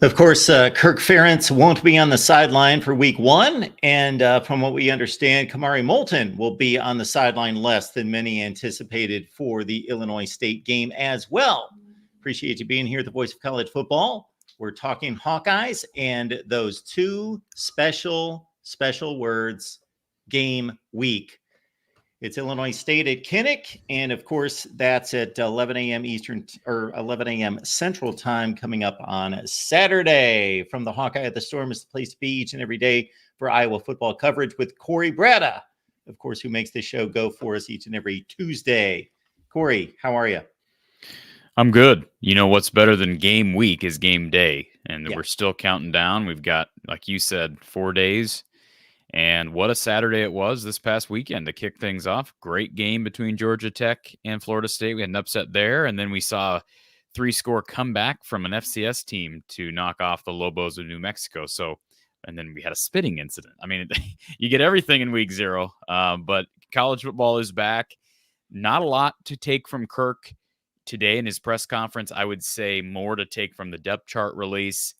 Of course, Kirk Ferentz won't be on the sideline for week one. And from what we understand, Kamari Moulton will be on the sideline less than many anticipated for the Illinois State game as well. Appreciate you being here at the Voice of College Football. We're talking Hawkeyes and those two special words, game week. It's Illinois State at Kinnick, and of course, that's at 11 a.m. Eastern or 11 a.m. Central Time coming up on Saturday. From the Hawkeye at the Storm is the place to be each and every day for Iowa football coverage with Corey Bratta, of course, who makes this show go for us each and every Tuesday. Corey, how are you? I'm good. You know, what's better than game week is game day, and we're still counting down. We've got, like you said, 4 days. And what a Saturday it was this past weekend to kick things off. Great game between Georgia Tech and Florida State. We had an upset there, and then we saw a 3-score comeback from an FCS team to knock off the Lobos of New Mexico. And then we had a spitting incident. I mean, you get everything in week 0, but college football is back. Not a lot to take from Kirk today in his press conference. I would say more to take from the depth chart release,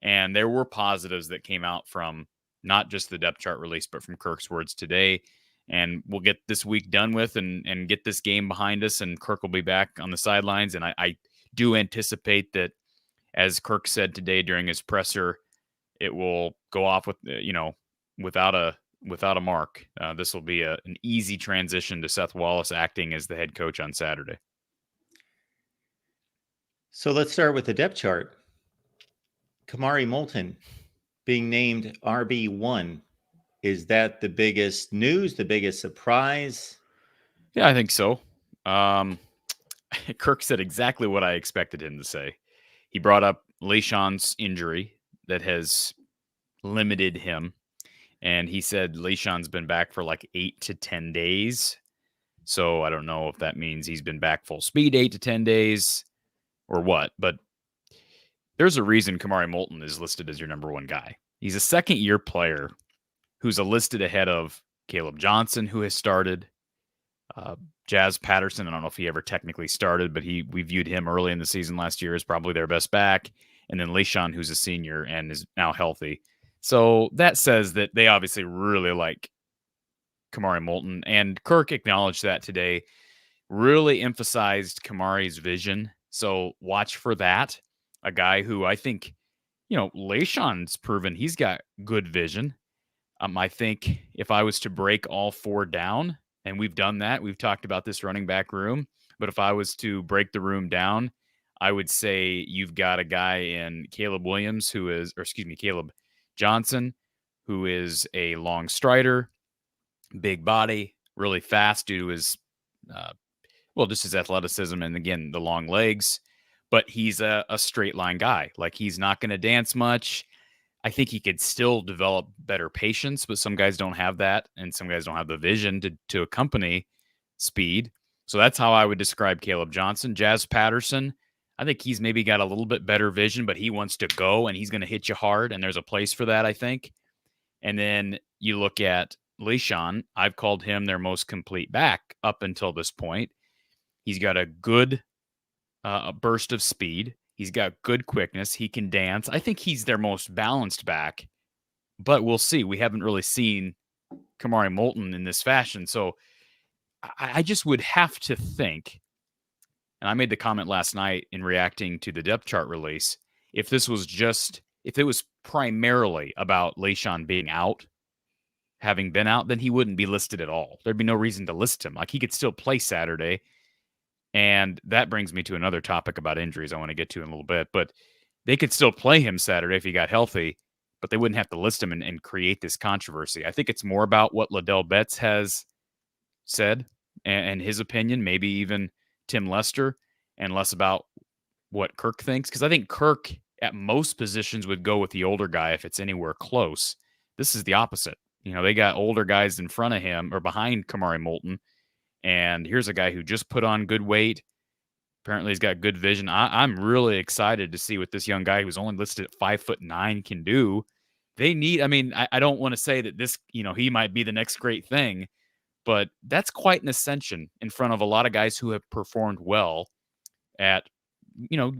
and there were positives that came out from not just the depth chart release, but from Kirk's words today. And we'll get this week done with and get this game behind us, and Kirk will be back on the sidelines. And I do anticipate that, as Kirk said today during his presser, it will go off with, without a mark. This will be an easy transition to Seth Wallace acting as the head coach on Saturday. So let's start with the depth chart. Kamari Moulton being named RB1. Is that the biggest news, the biggest surprise? Yeah, I think so. Kirk said exactly what I expected him to say. He brought up LeSean's injury that has limited him. And he said LeSean's been back for like 8 to 10 days. So I don't know if that means he's been back full speed 8 to 10 days or what. But there's a reason Kamari Moulton is listed as your number one guy. He's a second-year player who's listed ahead of Caleb Johnson, who has started. Jazz Patterson, I don't know if he ever technically started, but we viewed him early in the season last year as probably their best back. And then LeSean, who's a senior and is now healthy. So that says that they obviously really like Kamari Moulton. And Kirk acknowledged that today, really emphasized Kamari's vision. So watch for that. A guy who I think, LeSean's proven he's got good vision. I think if I was to break all 4 down, and we've done that, we've talked about this running back room, but if I was to break the room down, I would say you've got a guy in Caleb Johnson, who is a long strider, big body, really fast due to his, just his athleticism and, again, the long legs. But he's a straight line guy. Like, he's not going to dance much. I think he could still develop better patience, but some guys don't have that, and some guys don't have the vision to accompany speed. So that's how I would describe Caleb Johnson. Jazz Patterson, I think he's maybe got a little bit better vision, but he wants to go, and he's going to hit you hard, and there's a place for that, I think. And then you look at LeSean. I've called him their most complete back up until this point. He's got a good burst of speed. He's got good quickness. He can dance. I think he's their most balanced back, but we'll see. We haven't really seen Kamari Moulton in this fashion. So I just would have to think, and I made the comment last night in reacting to the depth chart release, if it was primarily about LeSean being out, having been out, then he wouldn't be listed at all. There'd be no reason to list him. Like, he could still play Saturday. And that brings me to another topic about injuries I want to get to in a little bit. But they could still play him Saturday if he got healthy, but they wouldn't have to list him and create this controversy. I think it's more about what Liddell Betts has said and his opinion, maybe even Tim Lester, and less about what Kirk thinks. Because I think Kirk, at most positions, would go with the older guy if it's anywhere close. This is the opposite. They got older guys in front of him or behind Kamari Moulton. And here's a guy who just put on good weight. Apparently, he's got good vision. I'm really excited to see what this young guy who's only listed at 5'9" can do. They need, I don't want to say that this, he might be the next great thing, but that's quite an ascension in front of a lot of guys who have performed well at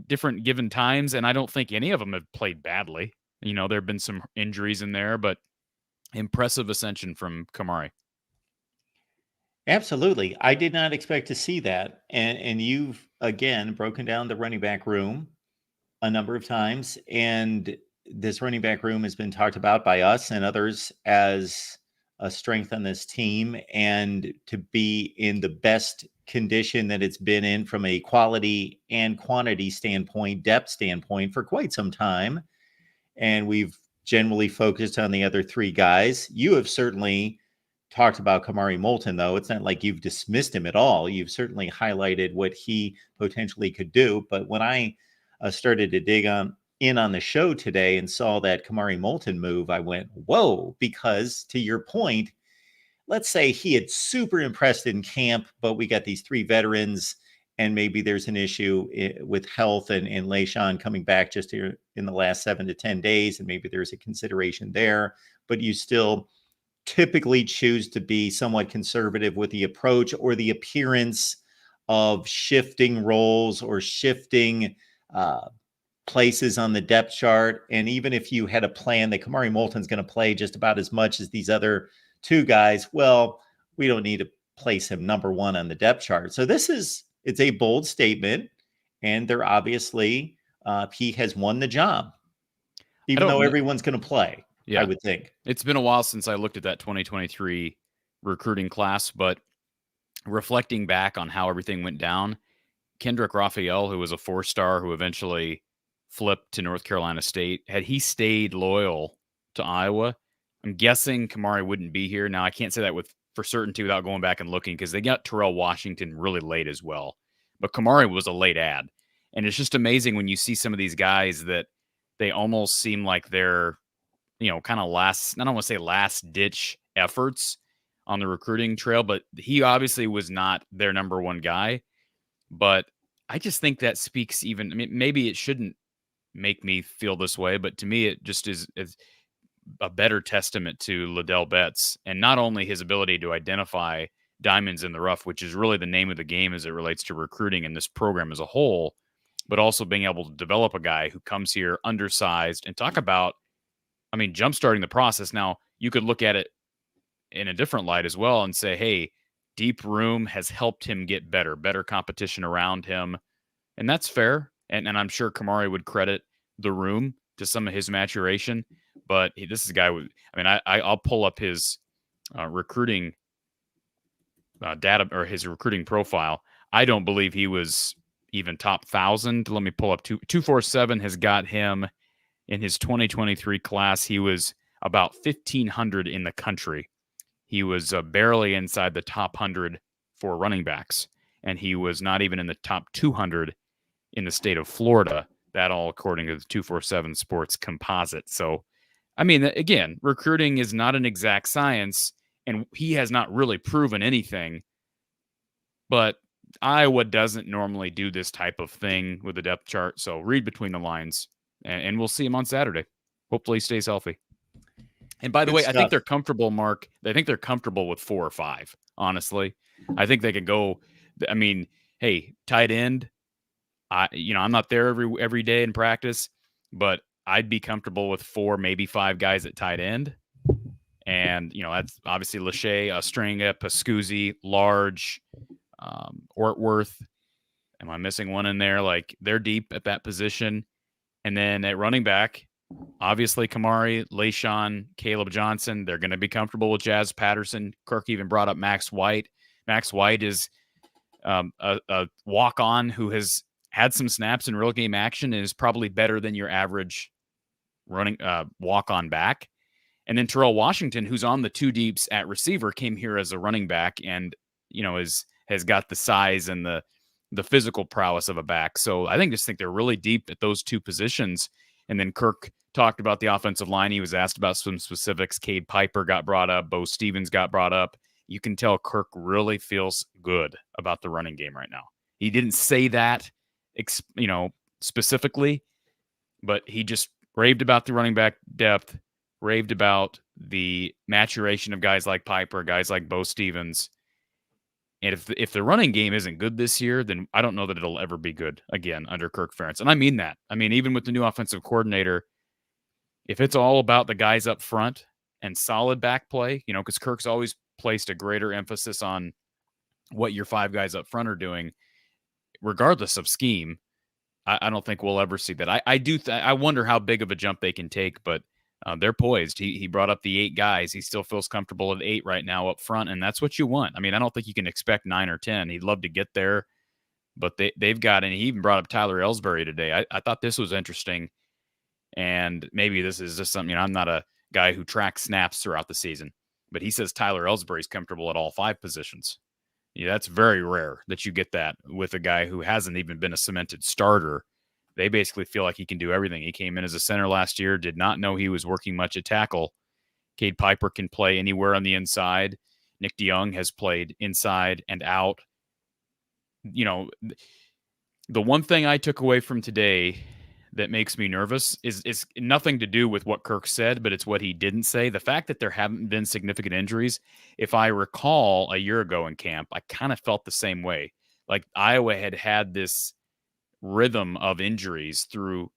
different given times, and I don't think any of them have played badly. There have been some injuries in there, but impressive ascension from Kamari. Absolutely. I did not expect to see that. And you've again broken down the running back room a number of times. And this running back room has been talked about by us and others as a strength on this team, and to be in the best condition that it's been in from a quality and quantity standpoint, depth standpoint for quite some time. And we've generally focused on the other three guys. You have certainly talked about Kamari Moulton, though. It's not like you've dismissed him at all. You've certainly highlighted what he potentially could do. But when I started to dig in on the show today and saw that Kamari Moulton move, I went, whoa, because to your point, let's say he had super impressed in camp, but we got these three veterans, and maybe there's an issue with health and LeSean coming back just here in the last 7 to 10 days, and maybe there's a consideration there, but you still typically choose to be somewhat conservative with the approach or the appearance of shifting roles or shifting places on the depth chart. And even if you had a plan that Kamari Moulton's going to play just about as much as these other two guys, well, we don't need to place him number one on the depth chart. So it's a bold statement, and they're obviously he has won the job, even though everyone's going to play. Yeah. I would think. It's been a while since I looked at that 2023 recruiting class, but reflecting back on how everything went down, Kendrick Raphael, who was a 4-star who eventually flipped to North Carolina State, had he stayed loyal to Iowa, I'm guessing Kamari wouldn't be here. Now, I can't say that for certainty without going back and looking, because they got Terrell Washington really late as well. But Kamari was a late ad. And it's just amazing when you see some of these guys that they almost seem like they're, kind of I don't want to say last ditch efforts on the recruiting trail, but he obviously was not their number one guy. But I just think that speaks maybe it shouldn't make me feel this way, but to me, it just is a better testament to Liddell Betts, and not only his ability to identify diamonds in the rough, which is really the name of the game as it relates to recruiting in this program as a whole, but also being able to develop a guy who comes here undersized and talk about, jumpstarting the process. Now, you could look at it in a different light as well and say, hey, deep room has helped him get better competition around him. And that's fair. And I'm sure Kamari would credit the room to some of his maturation. But this is a guy I'll pull up his recruiting data or his recruiting profile. I don't believe he was even top 1,000. Let me pull up 247 has got him in his 2023 class. He was about 1,500 in the country. He was barely inside the top 100 for running backs, and he was not even in the top 200 in the state of Florida. That all according to the 247 Sports composite. So, again, recruiting is not an exact science, and he has not really proven anything. But Iowa doesn't normally do this type of thing with the depth chart. So read between the lines, and we'll see him on Saturday. Hopefully he stays healthy. And by the way, I think they're comfortable, Mark. I think they're comfortable with 4 or 5, honestly. I think they could go. Hey, tight end. I'm not there every day in practice, but I'd be comfortable with 4, maybe 5 guys at tight end. And, that's obviously Lachey, Stringa, Pascuzzi, Large, Ortworth. Am I missing one in there? Like, they're deep at that position. And then at running back, obviously Kamari, LeSean, Caleb Johnson, they're going to be comfortable with Jazz Patterson. Kirk even brought up Max White. Max White is a walk-on who has had some snaps in real game action and is probably better than your average running walk-on back. And then Terrell Washington, who's on the 2 deeps at receiver, came here as a running back and, has got the size and the physical prowess of a back. So I think they're really deep at those 2 positions. And then Kirk talked about the offensive line. He was asked about some specifics. Cade Piper got brought up. Bo Stevens got brought up. You can tell Kirk really feels good about the running game right now. He didn't say that, specifically, but he just raved about the running back depth, raved about the maturation of guys like Piper, guys like Bo Stevens. And if the running game isn't good this year, then I don't know that it'll ever be good again under Kirk Ferentz. And I mean that. I mean, even with the new offensive coordinator, if it's all about the guys up front and solid back play, because Kirk's always placed a greater emphasis on what your 5 guys up front are doing, regardless of scheme, I don't think we'll ever see that. I wonder how big of a jump they can take, but they're poised. He brought up the 8 guys. He still feels comfortable at 8 right now up front, and that's what you want. I mean, I don't think you can expect 9 or 10. He'd love to get there, but they've got, and he even brought up Tyler Ellsbury today. I thought this was interesting, and maybe this is just something, I'm not a guy who tracks snaps throughout the season, but he says Tyler Ellsbury's comfortable at all 5 positions. Yeah, that's very rare that you get that with a guy who hasn't even been a cemented starter. They basically feel like he can do everything. He came in as a center last year, did not know he was working much at tackle. Cade Piper can play anywhere on the inside. Nick DeYoung has played inside and out. The one thing I took away from today that makes me nervous is nothing to do with what Kirk said, but it's what he didn't say. The fact that there haven't been significant injuries, if I recall a year ago in camp, I kind of felt the same way. Like Iowa had this rhythm of injuries through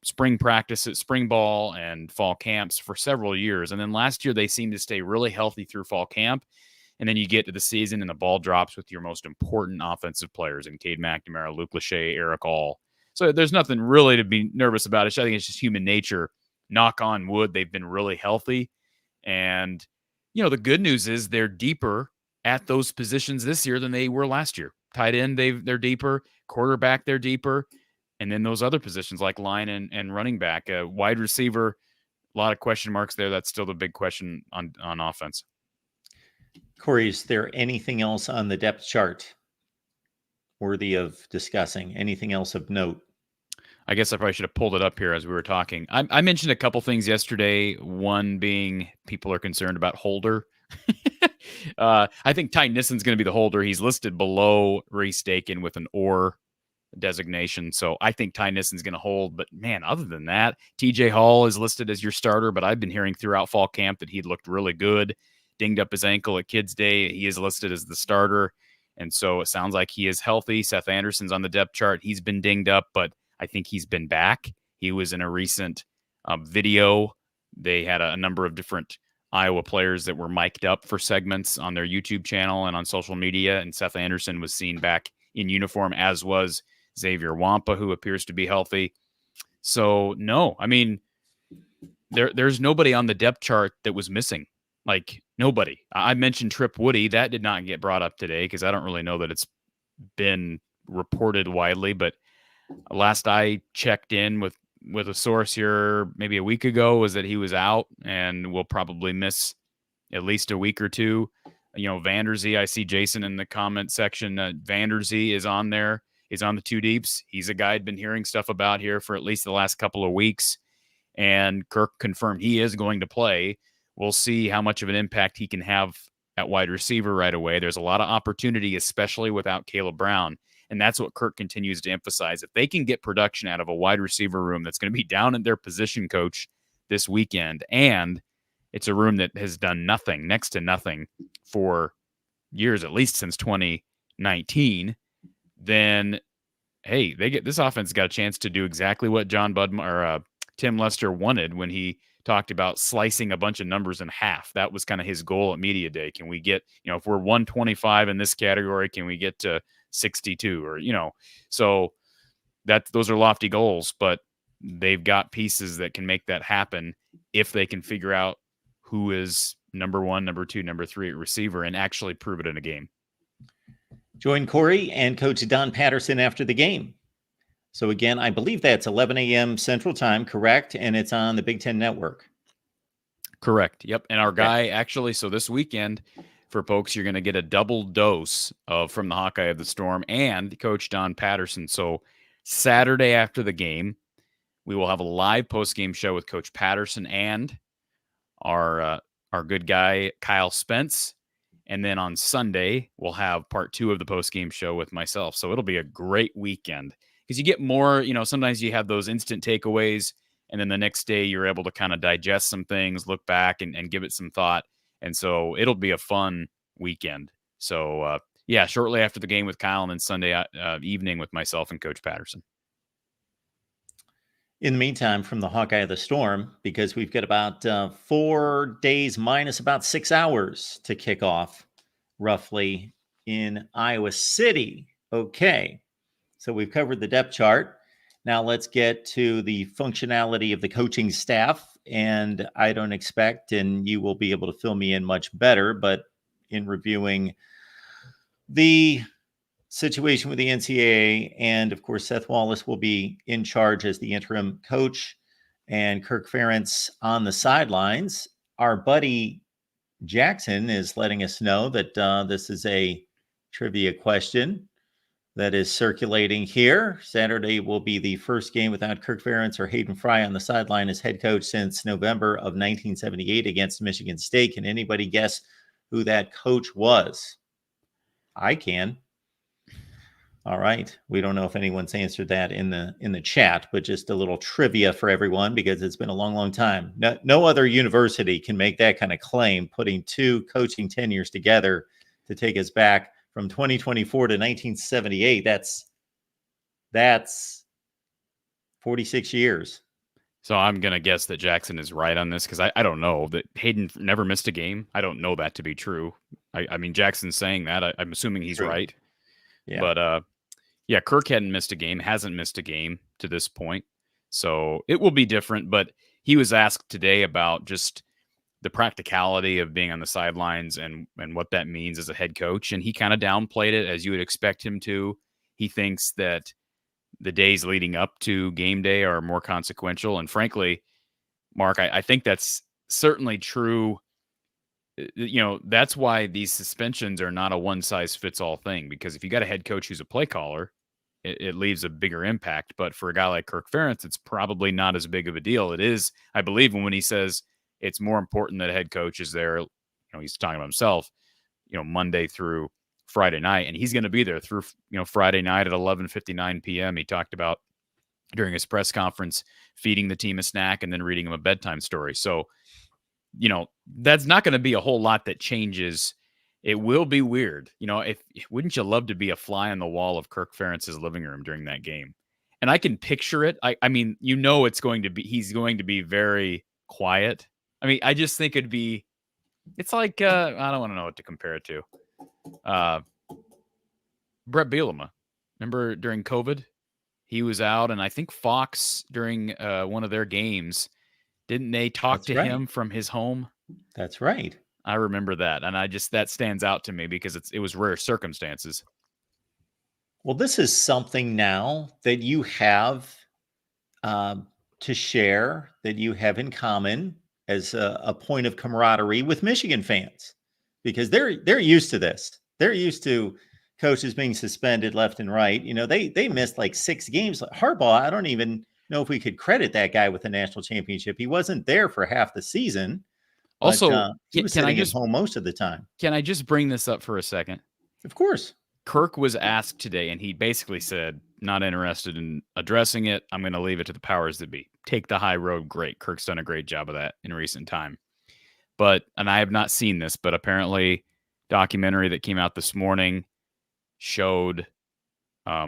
spring practices, spring ball, and fall camps for several years. And then last year, they seemed to stay really healthy through fall camp. And then you get to the season and the ball drops with your most important offensive players in Cade McNamara, Luke Lachey, Eric All. So there's nothing really to be nervous about. I think it's just human nature. Knock on wood, they've been really healthy. And, the good news is they're deeper at those positions this year than they were last year. Tight end, they're deeper. Quarterback, they're deeper. And then those other positions like line and running back. Wide receiver, a lot of question marks there. That's still the big question on offense. Corey, is there anything else on the depth chart worthy of discussing? Anything else of note? I guess I probably should have pulled it up here as we were talking. I mentioned a couple things yesterday. One being people are concerned about Holder. I think Ty Nissen's going to be the holder. He's listed below Reese Dakin with an or designation. So I think Ty Nissen's going to hold. But man, other than that, TJ Hall is listed as your starter. But I've been hearing throughout fall camp that he'd looked really good. Dinged up his ankle at Kids Day. He is listed as the starter. And so it sounds like he is healthy. Seth Anderson's on the depth chart. He's been dinged up, but I think he's been back. He was in a recent video. They had a number of different Iowa players that were mic'd up for segments on their YouTube channel and on social media. And Seth Anderson was seen back in uniform, as was Xavier Wampa, who appears to be healthy. So, no, I mean, there's nobody on the depth chart that was missing. Like, nobody. I mentioned Trip Woody. That did not get brought up today because I don't really know that it's been reported widely. But last I checked in with a source here maybe a week ago was that he was out and will probably miss at least a week or two. Vanderzee, I see Jason in the comment section. Vanderzee is on there. He's on the 2 deeps. He's a guy I'd been hearing stuff about here for at least the last couple of weeks. And Kirk confirmed he is going to play. We'll see how much of an impact he can have at wide receiver right away. There's a lot of opportunity, especially without Caleb Brown. And that's what Kirk continues to emphasize. If they can get production out of a wide receiver room that's going to be down at their position coach this weekend, and it's a room that has done nothing, next to nothing for years, at least since 2019, then, hey, this offense got a chance to do exactly what Tim Lester wanted when he talked about slicing a bunch of numbers in half. That was kind of his goal at Media Day. Can we get, if we're 125 in this category, can we get to 62 or, so those are lofty goals, but they've got pieces that can make that happen if they can figure out who is number 1, number 2, number 3 at receiver and actually prove it in a game. Join Corey and Coach Don Patterson after the game. So again, I believe that's 11 a.m. Central Time, correct? And it's on the Big Ten Network. Correct. Yep. And our guy actually, so this weekend, for folks, you're going to get a double dose from the Hawkeye of the Storm and Coach Don Patterson. So Saturday after the game, we will have a live post-game show with Coach Patterson and our good guy, Kyle Spence. And then on Sunday, we'll have part 2 of the post-game show with myself. So it'll be a great weekend because you get more, sometimes you have those instant takeaways. And then the next day, you're able to kind of digest some things, look back and give it some thought. And so it'll be a fun weekend. So Yeah, shortly after the game with Kyle, and then Sunday evening with myself and Coach Patterson. In the meantime, from the Hawkeye of the Storm, because we've got about 4 days minus about 6 hours to kick off, roughly, in Iowa City. Okay, so we've covered the depth chart. Now let's get to the functionality of the coaching staff. And I don't expect, and you will be able to fill me in much better, but in reviewing the situation with the NCAA, and of course, Seth Wallace will be in charge as the interim coach, and Kirk Ferentz on the sidelines. Our buddy Jackson is letting us know that this is a trivia question that is circulating here. Saturday will be the first game without Kirk Ferentz or Hayden Fry on the sideline as head coach since November of 1978 against Michigan State. Can anybody guess who that coach was? I can. All right. We don't know if anyone's answered that in the chat, but just a little trivia for everyone because it's been a long, long time. No other university can make that kind of claim, putting 2 coaching tenures together to take us back from 2024 to 1978. That's 46 years. So I'm going to guess that Jackson is right on this because I don't know that Hayden never missed a game. I don't know that to be true. I mean, Jackson's saying that. I'm assuming he's right. Yeah. But yeah, Kirk hadn't missed a game, hasn't missed a game to this point. So it will be different. But he was asked today about just the practicality of being on the sidelines and what that means as a head coach. And he kind of downplayed it, as you would expect him to. He thinks that the days leading up to game day are more consequential. And frankly, Mark, I think that's certainly true. You know, that's why these suspensions are not a one-size-fits-all thing, because if you got a head coach who's a play caller, it leaves a bigger impact. But for a guy like Kirk Ferentz, it's probably not as big of a deal. It is, I believe, when he says it's more important that a head coach is there, you know, he's talking about himself, you know, Monday through Friday night, and he's going to be there through, you know, Friday night at 11:59 p.m. He talked about during his press conference feeding the team a snack and then reading them a bedtime story. So, you know, that's not going to be a whole lot that changes. It will be weird. You know, wouldn't you love to be a fly on the wall of Kirk Ferentz's living room during that game? And I can picture it. I mean, you know, he's going to be very quiet. I mean, I just think it's like, I don't want to know what to compare it to. Brett Bielema, remember during COVID, he was out, and I think Fox during one of their games, didn't they talk to him from his home? That's right. I remember that, and that stands out to me because it was rare circumstances. Well, this is something now that you have to share, that you have in common as a point of camaraderie with Michigan fans, because they're used to this. They're used to coaches being suspended left and right. You know, they missed like 6 games. Harbaugh, I don't even know if we could credit that guy with a national championship. He wasn't there for half the season. Also, he was sitting at home most of the time. Can I just bring this up for a second? Of course. Kirk was asked today, and he basically said, not interested in addressing it. I'm going to leave it to the powers that be. Take the high road. Great. Kirk's done a great job of that in recent time. And I have not seen this, but apparently documentary that came out this morning showed or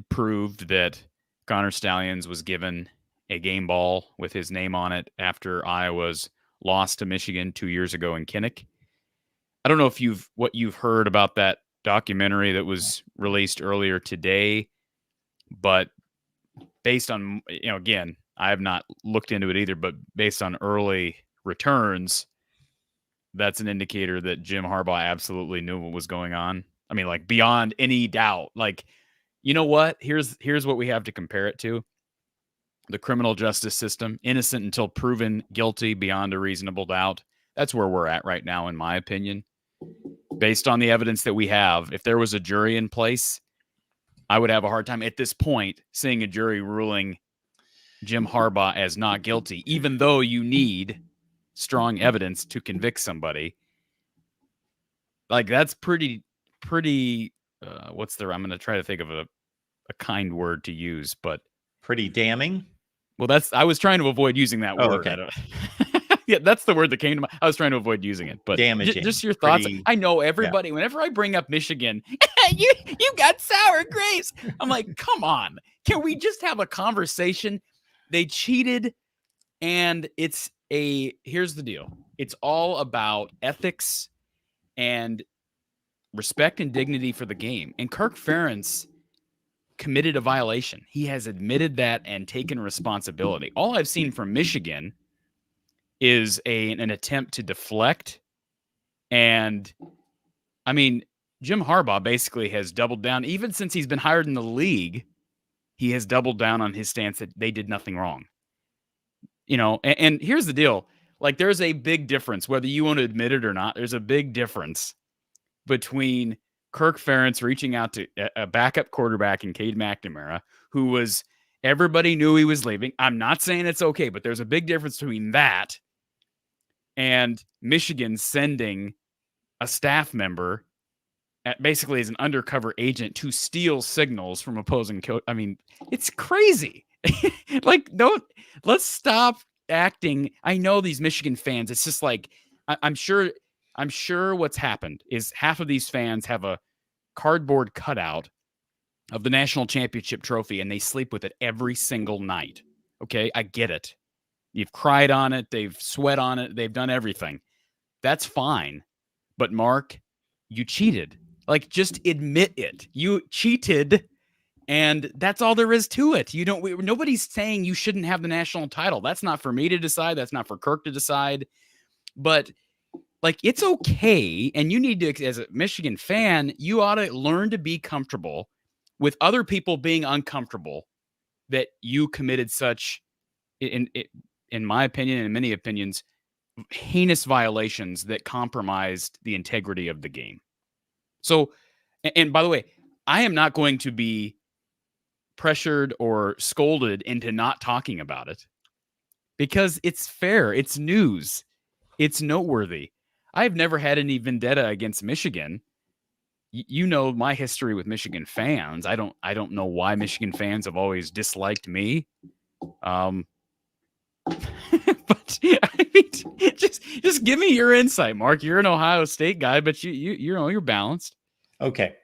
proved that Connor Stallions was given a game ball with his name on it after Iowa's loss to Michigan 2 years ago in Kinnick. I don't know if what you've heard about that documentary that was released earlier today, but based on, you know, again, I have not looked into it either, but based on early returns, that's an indicator that Jim Harbaugh absolutely knew what was going on. I mean, like, beyond any doubt. Like, you know what? Here's what we have to compare it to. The criminal justice system, innocent until proven guilty beyond a reasonable doubt. That's where we're at right now, in my opinion. Based on the evidence that we have, if there was a jury in place, I would have a hard time at this point seeing a jury ruling Jim Harbaugh as not guilty, even though you need strong evidence to convict somebody. Like, that's pretty I'm going to try to think of a kind word to use, but pretty damning. Well, I was trying to avoid using that word. Okay. Yeah, that's the word that came to mind. I was trying to avoid using it, but Damaging. just your thoughts. Pretty, I know everybody, whenever I bring up Michigan, you got sour grapes. I'm like, come on. Can we just have a conversation? They cheated, and here's the deal. It's all about ethics and respect and dignity for the game. And Kirk Ferentz committed a violation. He has admitted that and taken responsibility. All I've seen from Michigan is an attempt to deflect. And I mean, Jim Harbaugh basically has doubled down. Even since he's been hired in the league, he has doubled down on his stance that they did nothing wrong. And here's the deal. Like, there's a big difference, whether you want to admit it or not. There's a big difference between Kirk Ferentz reaching out to a backup quarterback in Cade McNamara, who everybody knew he was leaving. I'm not saying it's okay, but there's a big difference between that and Michigan sending a staff member basically as an undercover agent to steal signals from opposing coach. I mean, it's crazy. Like, let's stop acting. I know these Michigan fans. It's just like, I'm sure what's happened is half of these fans have a cardboard cutout of the national championship trophy and they sleep with it every single night. Okay, I get it. You've cried on it. They've sweat on it. They've done everything. That's fine. But Mark, you cheated. Like, just admit it. You cheated, and that's all there is to it. Nobody's saying you shouldn't have the national title. That's not for me to decide. That's not for Kirk to decide. But like, it's okay, and you need to, as a Michigan fan, you ought to learn to be comfortable with other people being uncomfortable that you committed such, in my opinion and many opinions, heinous violations that compromised the integrity of the game. So, and by the way, I am not going to be pressured or scolded into not talking about it because it's fair. It's news. It's noteworthy. I've never had any vendetta against Michigan. You know my history with Michigan fans. I don't know why Michigan fans have always disliked me. But I mean, just give me your insight, Mark. You're an Ohio State guy, but you're balanced. Okay.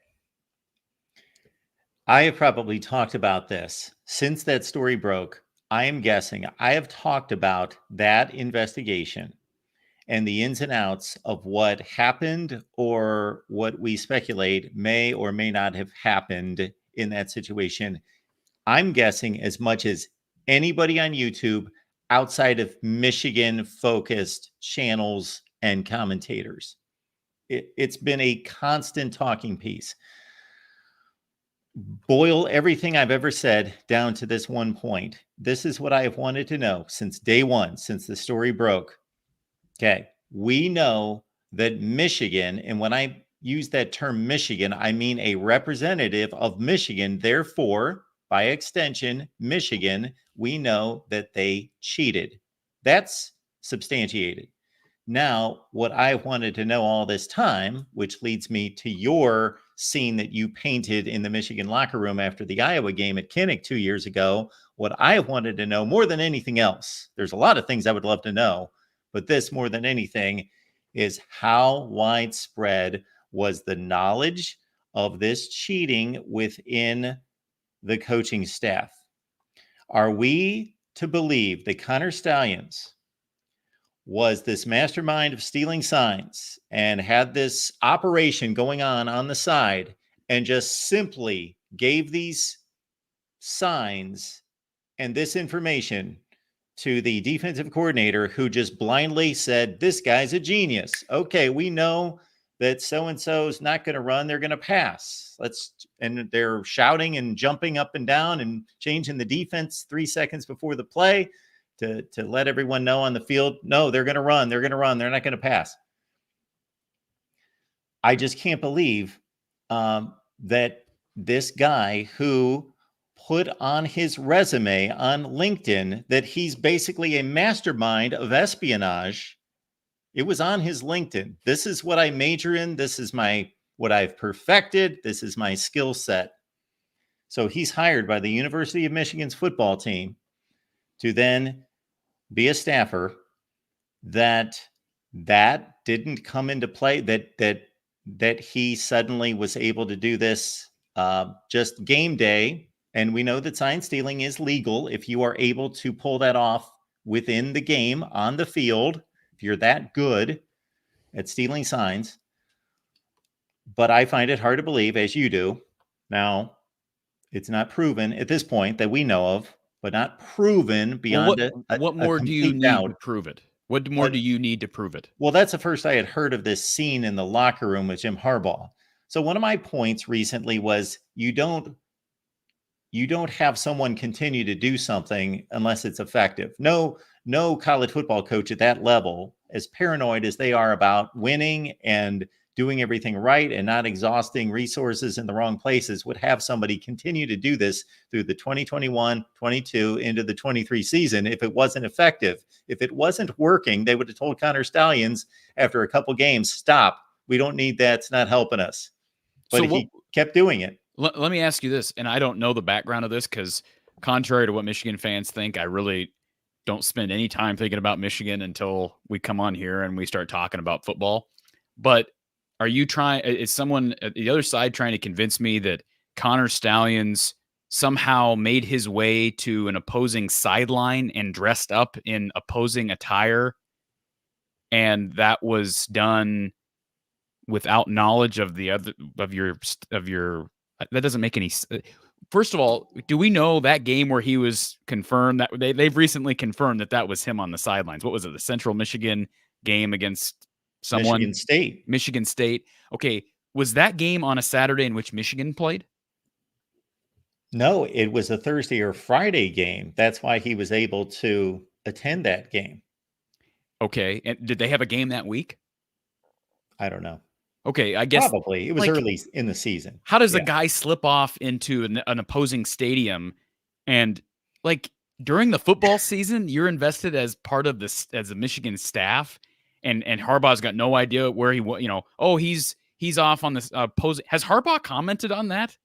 I have probably talked about this since that story broke. I am guessing I have talked about that investigation and the ins and outs of what happened or what we speculate may or may not have happened in that situation. I'm guessing as much as anybody on YouTube outside of Michigan focused channels and commentators. It's been a constant talking piece. Boil everything I've ever said down to this one point. This is what I have wanted to know since day one, since the story broke. Okay, we know that Michigan, and when I use that term Michigan, I mean a representative of Michigan. Therefore, by extension, Michigan, we know that they cheated. That's substantiated. Now, what I wanted to know all this time, which leads me to your scene that you painted in the Michigan locker room after the Iowa game at Kinnick 2 years ago, what I wanted to know more than anything else, there's a lot of things I would love to know, but this more than anything is how widespread was the knowledge of this cheating within the coaching staff? Are we to believe that Connor Stallions was this mastermind of stealing signs and had this operation going on the side and just simply gave these signs and this information to the defensive coordinator who just blindly said, this guy's a genius. Okay, we know that so-and-so is not going to run. They're going to pass. And they're shouting and jumping up and down and changing the defense 3 seconds before the play to let everyone know on the field, no, they're going to run. They're going to run. They're not going to pass. I just can't believe that this guy who put on his resume on LinkedIn that he's basically a mastermind of espionage. It was on his LinkedIn. This is what I major in. This is what I've perfected. This is my skill set. So he's hired by the University of Michigan's football team to then be a staffer that didn't come into play, that he suddenly was able to do this just game day. And we know that sign stealing is legal if you are able to pull that off within the game on the field, if you're that good at stealing signs. But I find it hard to believe, as you do. Now, it's not proven at this point that we know of, but not proven beyond what a more do you complete need to doubt. prove it? What more do you need to prove it? Well, that's the first I had heard of this scene in the locker room with Jim Harbaugh. So one of my points recently was you don't have someone continue to do something unless it's effective. No college football coach at that level, as paranoid as they are about winning and doing everything right and not exhausting resources in the wrong places, would have somebody continue to do this through the 2021-22 into the 23 season if it wasn't effective. If it wasn't working, they would have told Connor Stallions after a couple games, stop. We don't need that. It's not helping us. But he kept doing it. Let me ask you this, and I don't know the background of this because contrary to what Michigan fans think, I really don't spend any time thinking about Michigan until we come on here and we start talking about football. But is someone at the other side trying to convince me that Connor Stallions somehow made his way to an opposing sideline and dressed up in opposing attire, and that was done without knowledge of your that doesn't make any sense. First of all, do we know that game where he was confirmed that they've recently confirmed that was him on the sidelines? What was it? The Central Michigan game against someone? Michigan State. Okay. Was that game on a Saturday in which Michigan played? No, it was a Thursday or Friday game. That's why he was able to attend that game. Okay. And did they have a game that week? I don't know. Okay, I guess probably it was early in the season. How does a guy slip off into an opposing stadium, and during the football season, you're invested as part of this as a Michigan staff, and Harbaugh's got no idea where he's off on this opposing. Has Harbaugh commented on that?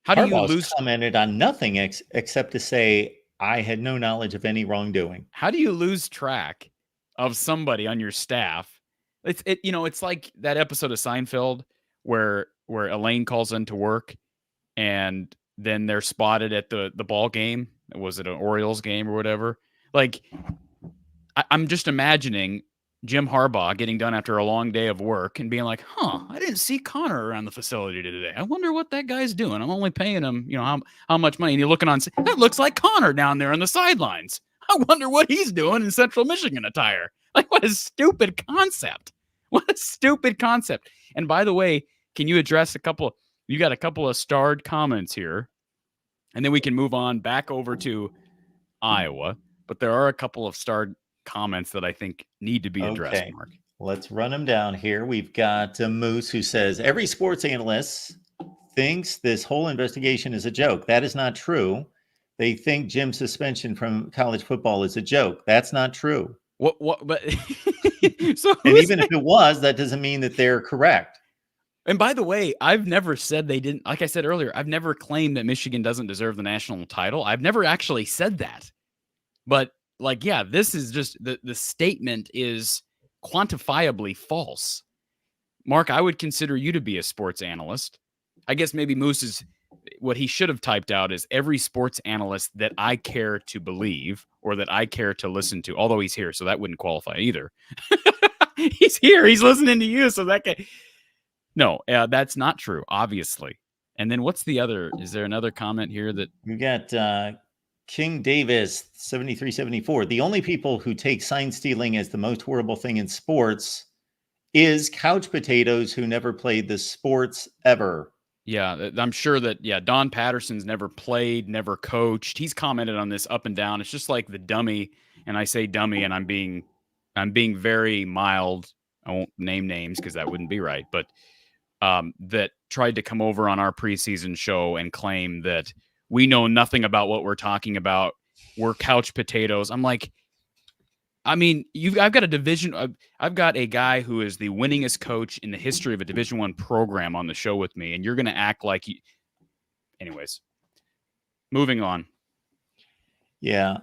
How do you lose? Commented on nothing except to say I had no knowledge of any wrongdoing. How do you lose track of somebody on your staff? It's like that episode of Seinfeld where Elaine calls into work and then they're spotted at the ball game. Was it an Orioles game or whatever? I'm just imagining Jim Harbaugh getting done after a long day of work and being like, I didn't see Connor around the facility today. I wonder what that guy's doing. I'm only paying him, how much money. And you're looking on, that looks like Connor down there on the sidelines. I wonder what he's doing in Central Michigan attire. What a stupid concept. What a stupid concept. And by the way, can you address you got a couple of starred comments here, and then we can move on back over to Iowa. But there are a couple of starred comments that I think need to be addressed, Mark. Let's run them down here. We've got Moose who says, every sports analyst thinks this whole investigation is a joke. That is not true. They think Jim's suspension from college football is a joke. That's not true. But and even if it was, that doesn't mean that they're correct. And by the way, I've never said they didn't. Like I said earlier, I've never claimed that Michigan doesn't deserve the national title. I've never actually said that. But this is just the statement is quantifiably false. Mark, I would consider you to be a sports analyst. I guess maybe Moose is what he should have typed out is every sports analyst that I care to believe or that I care to listen to, although he's here, so that wouldn't qualify either. He's here. He's listening to you. So that guy. No, that's not true, obviously. And then what's the other? Is there another comment here that you got? King Davis 7374. The only people who take sign stealing as the most horrible thing in sports is couch potatoes who never played the sports ever. Yeah, I'm sure that, Don Patterson's never played, never coached. He's commented on this up and down. It's just like the dummy, and I say dummy, and I'm being very mild. I won't name names because that wouldn't be right, but that tried to come over on our preseason show and claim that we know nothing about what we're talking about. We're couch potatoes. I'm like, I've got I've got a guy who is the winningest coach in the history of a Division I program on the show with me, and you're going to act like you. Anyways, moving on. Yeah.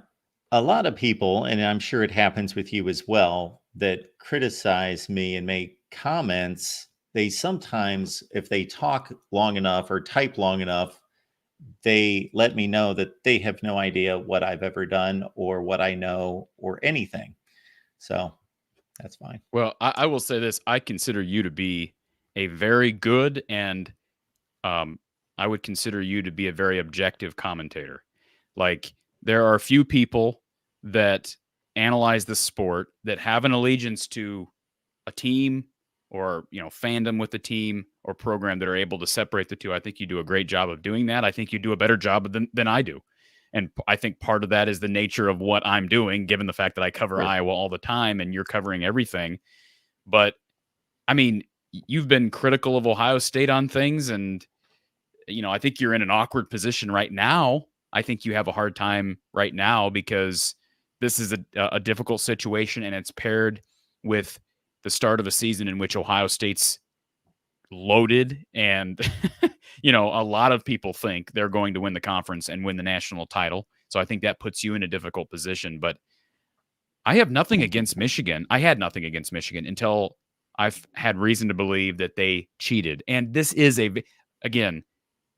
a lot of people, and I'm sure it happens with you as well, that criticize me and make comments, they sometimes, if they talk long enough or type long enough, they let me know that they have no idea what I've ever done or what I know or anything. So that's fine. Well, I will say this: I consider you to be a very good and um, I would consider you to be a very objective commentator. Like there are a few people that analyze the sport that have an allegiance to a team or fandom with the team or program that are able to separate the two. I think you do a great job of doing that. I think you do a better job than I do. And I think part of that is the nature of what I'm doing, given the fact that I cover Right. Iowa all the time and you're covering everything. But I mean, you've been critical of Ohio State on things, and I think you're in an awkward position right now. I think you have a hard time right now because this is a difficult situation, and it's paired with the start of a season in which Ohio State's loaded, and a lot of people think they're going to win the conference and win the national title. So I think that puts you in a difficult position. But I have nothing against Michigan. I had nothing against Michigan until I've had reason to believe that they cheated. And this is again,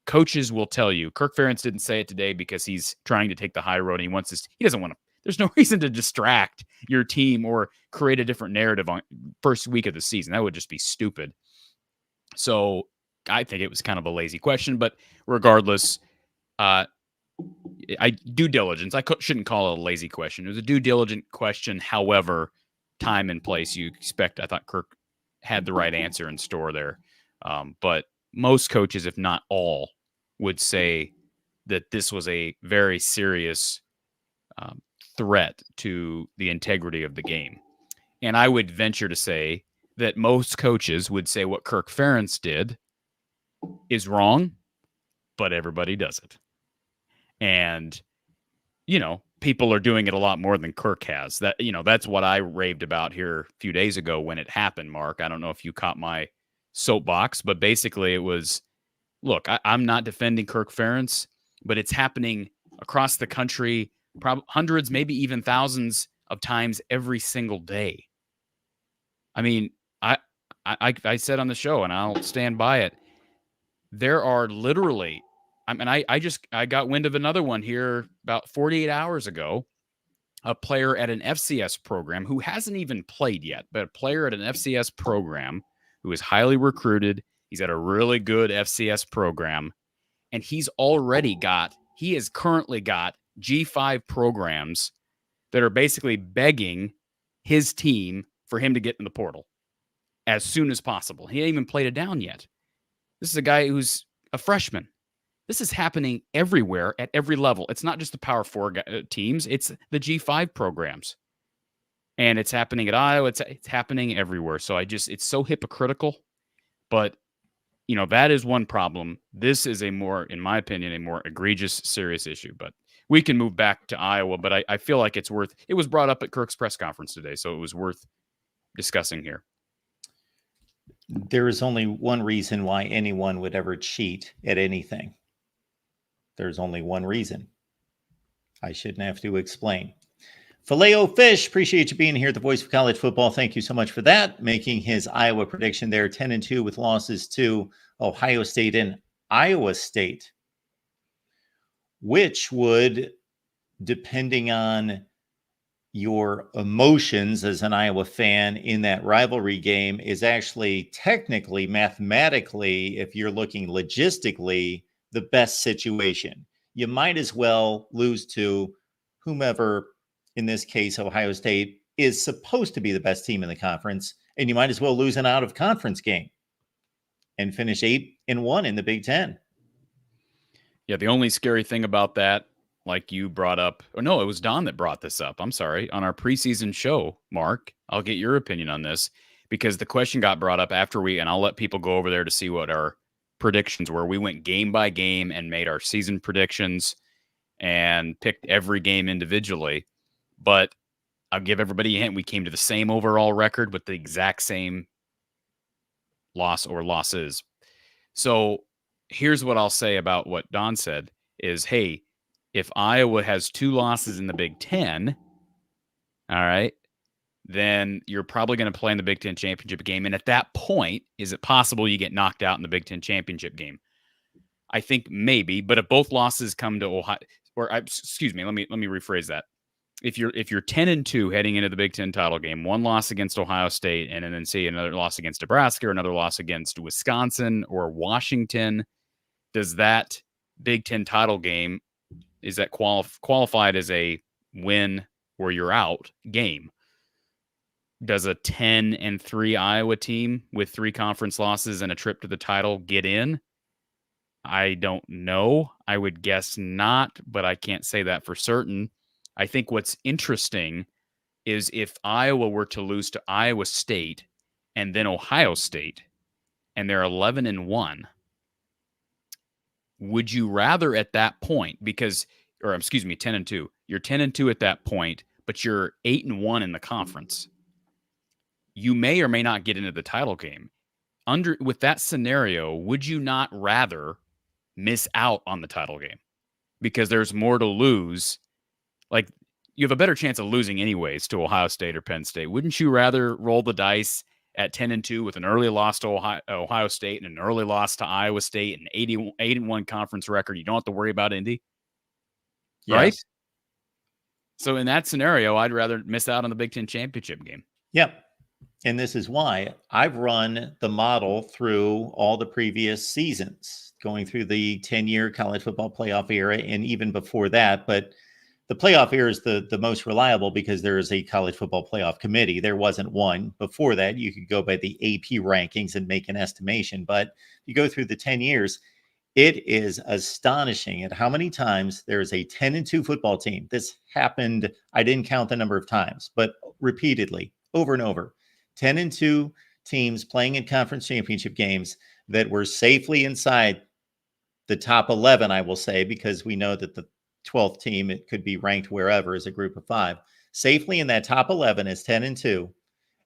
coaches will tell you. Kirk Ferentz didn't say it today because he's trying to take the high road. And he doesn't want to. There's no reason to distract your team or create a different narrative on first week of the season. That would just be stupid. So I think it was kind of a lazy question, but regardless, due diligence. I shouldn't call it a lazy question. It was a due diligent question. However, time and place you expect. I thought Kirk had the right answer in store there. But most coaches, if not all, would say that this was a very serious threat to the integrity of the game. And I would venture to say that most coaches would say what Kirk Ferentz did is wrong, but everybody does it. And, people are doing it a lot more than Kirk has. That's what I raved about here a few days ago when it happened, Mark. I don't know if you caught my soapbox, but basically it was, look, I'm not defending Kirk Ferentz, but it's happening across the country, probably hundreds, maybe even thousands of times every single day. I mean, I said on the show, and I'll stand by it, there are literally, I got wind of another one here about 48 hours ago. A player at an FCS program who hasn't even played yet, but a player at an FCS program who is highly recruited. He's at a really good FCS program, and he has currently got G5 programs that are basically begging his team for him to get in the portal as soon as possible. He ain't even played it down yet. This is a guy who's a freshman. This is happening everywhere at every level. It's not just the Power 4 teams. It's the G5 programs. And it's happening at Iowa. It's happening everywhere. So it's so hypocritical. But, that is one problem. This is in my opinion, a more egregious, serious issue. But we can move back to Iowa. But I feel like it was brought up at Kirk's press conference today. So it was worth discussing here. There is only one reason why anyone would ever cheat at anything. There's only one reason. I shouldn't have to explain. Filet-O-Fish, appreciate you being here, the voice of college football. Thank you so much for that. Making his Iowa prediction there, 10-2 with losses to Ohio State and Iowa State, which would, depending on your emotions as an Iowa fan in that rivalry game, is actually technically, mathematically, if you're looking logistically, the best situation. You might as well lose to whomever, in this case, Ohio State, is supposed to be the best team in the conference, and you might as well lose an out-of-conference game and finish 8-1 in the Big Ten. Yeah, the only scary thing about that, like you brought up, or no, it was Don that brought this up. I'm sorry. On our preseason show, Mark, I'll get your opinion on this because the question got brought up after and I'll let people go over there to see what our predictions were. We went game by game and made our season predictions and picked every game individually. But I'll give everybody a hint. We came to the same overall record with the exact same loss or losses. So here's what I'll say about what Don said is, hey, If Iowa has 2 losses in the Big Ten, all right, then you're probably going to play in the Big Ten championship game. And at that point, is it possible you get knocked out in the Big Ten championship game? I think maybe, but if both losses come to Ohio, or excuse me, let me rephrase that. If you're 10-2 heading into the Big Ten title game, 1 loss against Ohio State, and then say another loss against Nebraska, or another loss against Wisconsin or Washington, does that Big Ten title game, is that qualified as a win or you're out game? Does a 10-3 Iowa team with 3 conference losses and a trip to the title get in? I don't know. I would guess not, but I can't say that for certain. I think what's interesting is if Iowa were to lose to Iowa State and then Ohio State, and they're 11-1, would you rather at that point, 10-2, you're 10-2 at that point, but you're 8-1 in the conference, you may or may not get into the title game. With that scenario, would you not rather miss out on the title game because there's more to lose? Like, you have a better chance of losing anyways to Ohio State or Penn State. Wouldn't you rather roll the dice at 10-2 with an early loss to Ohio State and an early loss to Iowa State and 8-1 conference record? You don't have to worry about Indy, Yes. right? So in that scenario, I'd rather miss out on the Big Ten championship game. Yep. And this is why I've run the model through all the previous seasons, going through the 10-year college football playoff era and even before that. But the playoff era is the most reliable because there is a college football playoff committee. There wasn't one. Before that, you could go by the AP rankings and make an estimation. But you go through the 10 years, it is astonishing at how many times there is a 10-2 football team. This happened, I didn't count the number of times, but repeatedly, over and over. 10-2 teams playing in conference championship games that were safely inside the top 11, I will say, because we know that the 12th team, it could be ranked wherever as a group of 5, safely in that top 11 is 10-2.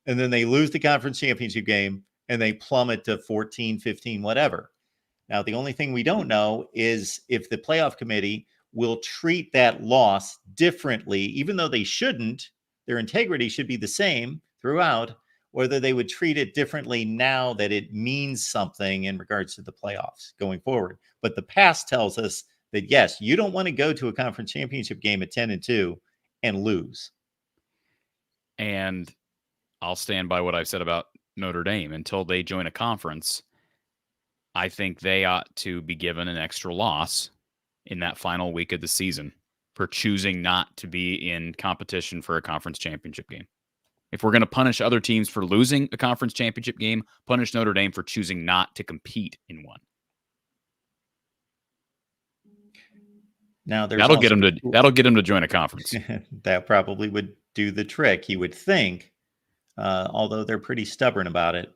And then they lose the conference championship game and they plummet to 14, 15, whatever. Now, the only thing we don't know is if the playoff committee will treat that loss differently, even though they shouldn't. Their integrity should be the same throughout, whether they would treat it differently now that it means something in regards to the playoffs going forward. But the past tells us that, yes, you don't want to go to a conference championship game at 10-2 and lose. And I'll stand by what I've said about Notre Dame. Until they join a conference, I think they ought to be given an extra loss in that final week of the season for choosing not to be in competition for a conference championship game. If we're going to punish other teams for losing a conference championship game, punish Notre Dame for choosing not to compete in one. Now, that'll get them to join a conference. That probably would do the trick, you would think, although they're pretty stubborn about it.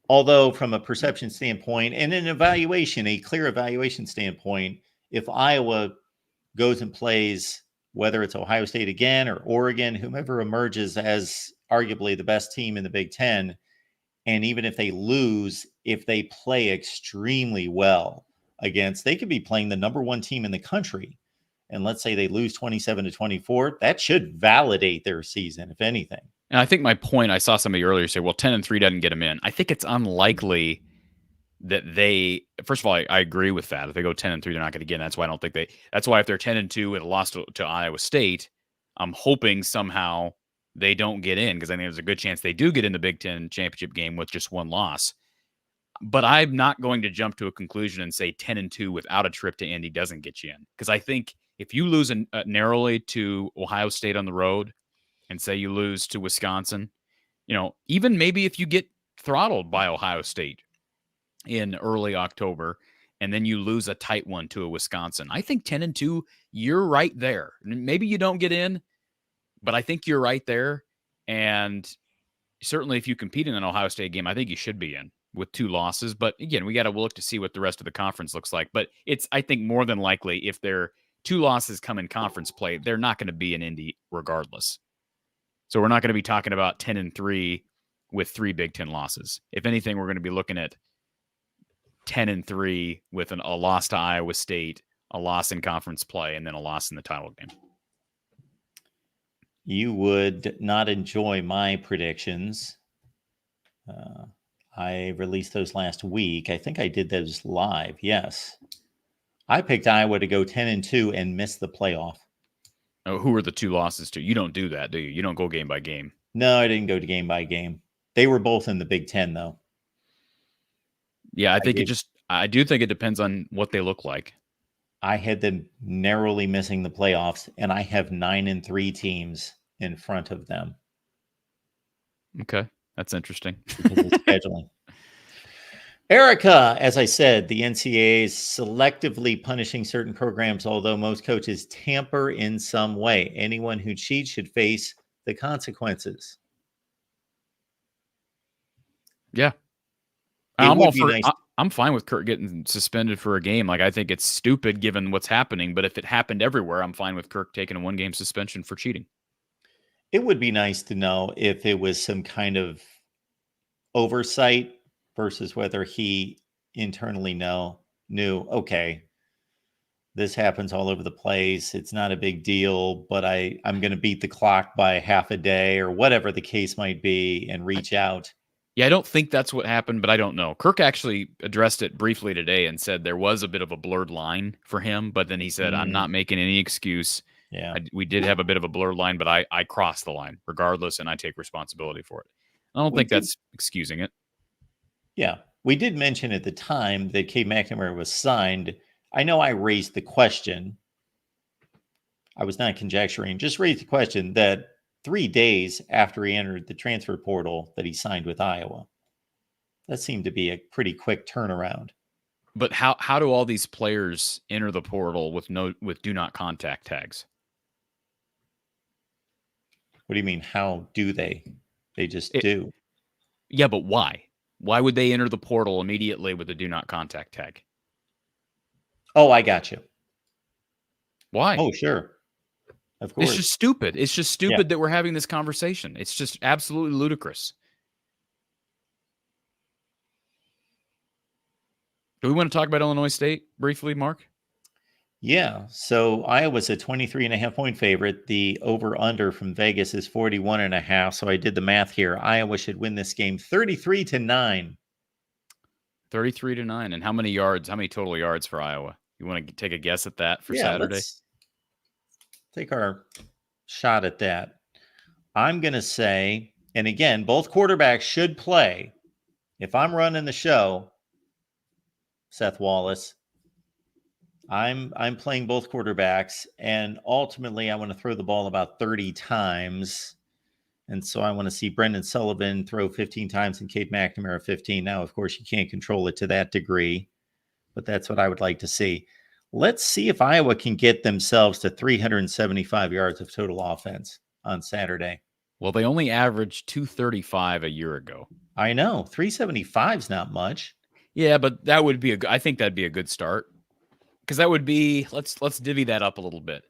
Although from a perception standpoint and an evaluation, a clear evaluation standpoint, if Iowa goes and plays, whether it's Ohio State again or Oregon, whomever emerges as arguably the best team in the Big Ten, and even if they lose, if they play extremely well against, they could be playing the number 1 team in the country. And let's say they lose 27-24, that should validate their season, if anything. And I think my point, I saw somebody earlier say, well, 10-3 doesn't get them in. I think it's unlikely that they, first of all, I agree with that. If they go 10-3, they're not going to get in. That's why I don't think that's why if they're 10-2 and lost to Iowa State, I'm hoping somehow they don't get in, because I think there's a good chance they do get in the Big Ten championship game with just 1 loss. But I'm not going to jump to a conclusion and say 10-2 without a trip to Indy doesn't get you in. Because I think if you lose narrowly to Ohio State on the road, and say you lose to Wisconsin, even maybe if you get throttled by Ohio State in early October, and then you lose a tight one to a Wisconsin, I think 10-2, you're right there. Maybe you don't get in, but I think you're right there. And certainly if you compete in an Ohio State game, I think you should be in with 2 losses. But again, we got to look to see what the rest of the conference looks like. But it's, I think, more than likely, if their 2 losses come in conference play, they're not going to be in Indy regardless. So we're not going to be talking about 10-3 with 3 Big Ten losses. If anything, we're going to be looking at 10-3 with a loss to Iowa State, a loss in conference play, and then a loss in the title game. You would not enjoy my predictions. I released those last week. I think I did those live. Yes. I picked Iowa to go 10-2 and miss the playoff. Oh, who are the two losses to? You don't do that, do you? You don't go game by game. No, I didn't go to game by game. They were both in the Big Ten, though. Yeah, I do think it depends on what they look like. I had them narrowly missing the playoffs, and I have 9-3 teams in front of them. Okay, that's interesting. Because of scheduling. Erica, as I said, the NCAA is selectively punishing certain programs, although most coaches tamper in some way. Anyone who cheats should face the consequences. Yeah. I'm fine with Kirk getting suspended for a game. Like, I think it's stupid given what's happening, but if it happened everywhere, I'm fine with Kirk taking a 1-game suspension for cheating. It would be nice to know if it was some kind of oversight versus whether he internally knew, okay, this happens all over the place. It's not a big deal, but I'm going to beat the clock by half a day or whatever the case might be and reach out. Yeah, I don't think that's what happened, but I don't know. Kirk actually addressed it briefly today and said there was a bit of a blurred line for him, but then he said, I'm not making any excuse. Yeah, we did have a bit of a blurred line, but I crossed the line regardless, and I take responsibility for it. I don't think that's excusing it. Yeah, we did mention at the time that Cade McNamara was signed. I know I raised the question. I was not conjecturing, just raised the question that 3 days after he entered the transfer portal that he signed with Iowa. That seemed to be a pretty quick turnaround. But how do all these players enter the portal with do not contact tags? What do you mean? How do they? They just do. Yeah, but why? Why would they enter the portal immediately with a do not contact tag? Oh, I got you. Why? Oh, sure. Of course. It's just stupid. It's just stupid that we're having this conversation. It's just absolutely ludicrous. Do we want to talk about Illinois State briefly, Mark? Yeah. So Iowa's a 23.5-point favorite. The over-under from Vegas is 41.5. So I did the math here. Iowa should win this game 33-9. 33-9. And how many total yards for Iowa? You want to take a guess at that for Saturday? Let's take our shot at that. I'm going to say, and again, both quarterbacks should play. If I'm running the show, Seth Wallace, I'm playing both quarterbacks, and ultimately I want to throw the ball about 30 times. And so I want to see Brendan Sullivan throw 15 times and Cade McNamara 15. Now, of course, you can't control it to that degree, but that's what I would like to see. Let's see if Iowa can get themselves to 375 yards of total offense on Saturday. Well, they only averaged 235 a year ago. I know. 375 is not much. Yeah, but that would be I think that'd be a good start. Because that would be, let's divvy that up a little bit.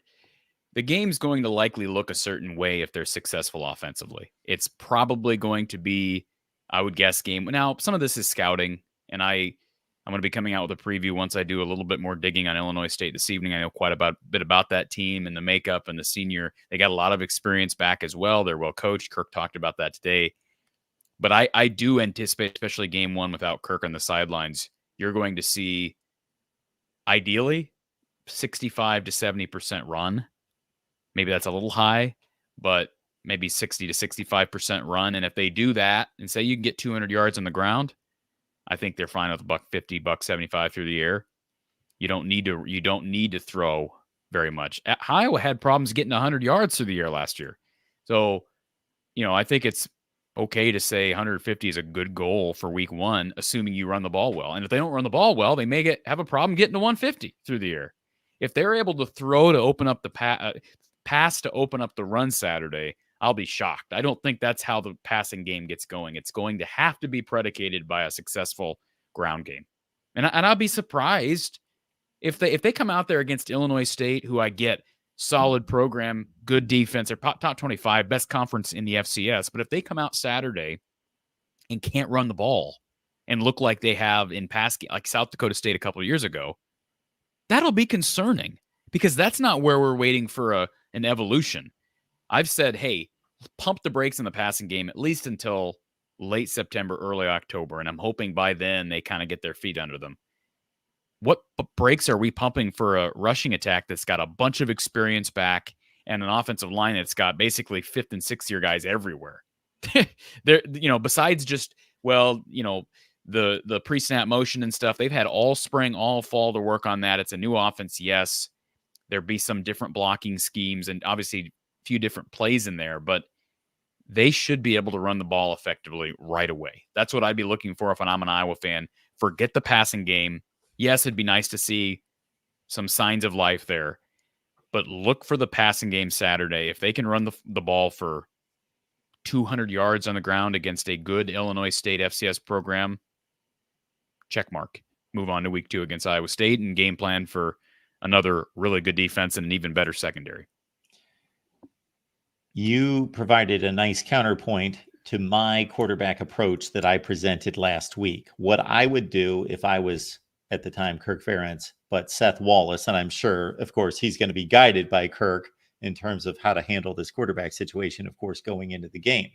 The game's going to likely look a certain way if they're successful offensively. It's probably going to be, I would guess, game. Now, some of this is scouting, and I'm going to be coming out with a preview once I do a little bit more digging on Illinois State this evening. I know quite a bit about that team and the makeup and the senior. They got a lot of experience back as well. They're well coached. Kirk talked about that today. But I do anticipate, especially game one without Kirk on the sidelines, you're going to see ideally 65 to 70% run. Maybe that's a little high, but maybe 60 to 65% run. And if they do that and say you can get 200 yards on the ground, I think they're fine with $150, $175 through the air. You don't need to throw very much. Iowa had problems getting 100 yards through the air last year. So, I think it's okay to say 150 is a good goal for week one, assuming you run the ball well. And if they don't run the ball well, they may have a problem getting to 150 through the air. If they're able to throw to open up the pass to open up the run Saturday, I'll be shocked. I don't think that's how the passing game gets going. It's going to have to be predicated by a successful ground game. And I'll be surprised if they come out there against Illinois State, who I get solid program, good defense, they're top 25, best conference in the FCS. But if they come out Saturday and can't run the ball and look like they have in past, like South Dakota State a couple of years ago, that'll be concerning because that's not where we're waiting for an evolution. I've said, hey, pump the brakes in the passing game at least until late September, early October, and I'm hoping by then they kind of get their feet under them. What brakes are we pumping for a rushing attack that's got a bunch of experience back and an offensive line that's got basically fifth and sixth year guys everywhere? There, besides just, the pre-snap motion and stuff, they've had all spring, all fall to work on that. It's a new offense, yes. There'd be some different blocking schemes and obviously a few different plays in there, but they should be able to run the ball effectively right away. That's what I'd be looking for if I'm an Iowa fan. Forget the passing game. Yes, it'd be nice to see some signs of life there, but look for the passing game Saturday. If they can run the ball for 200 yards on the ground against a good Illinois State FCS program, check mark. Move on to week 2 against Iowa State and game plan for another really good defense and an even better secondary. You provided a nice counterpoint to my quarterback approach that I presented last week. What I would do if I was, at the time, Kirk Ferentz, but Seth Wallace, and I'm sure, of course, he's going to be guided by Kirk in terms of how to handle this quarterback situation, of course, going into the game.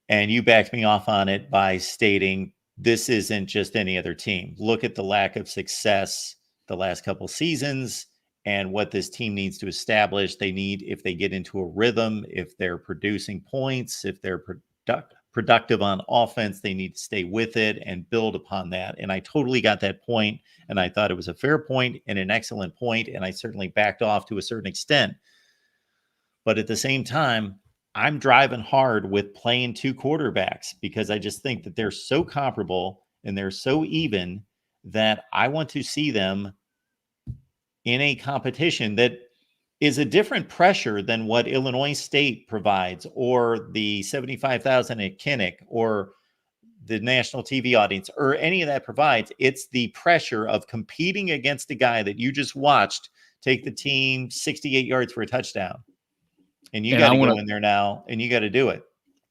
And you backed me off on it by stating this isn't just any other team. Look at the lack of success the last couple seasons and what this team needs to establish. They need, if they get into a rhythm, if they're producing points, if they're productive on offense, they need to stay with it and build upon that. And I totally got that point, and I thought it was a fair point and an excellent point, and I certainly backed off to a certain extent. But at the same time, I'm driving hard with playing 2 quarterbacks because I just think that they're so comparable and they're so even that I want to see them in a competition that is a different pressure than what Illinois State provides, or the 75,000 at Kinnick, or the national TV audience, or any of that provides. It's the pressure of competing against a guy that you just watched take the team 68 yards for a touchdown. And you got to go in there now, and you got to do it.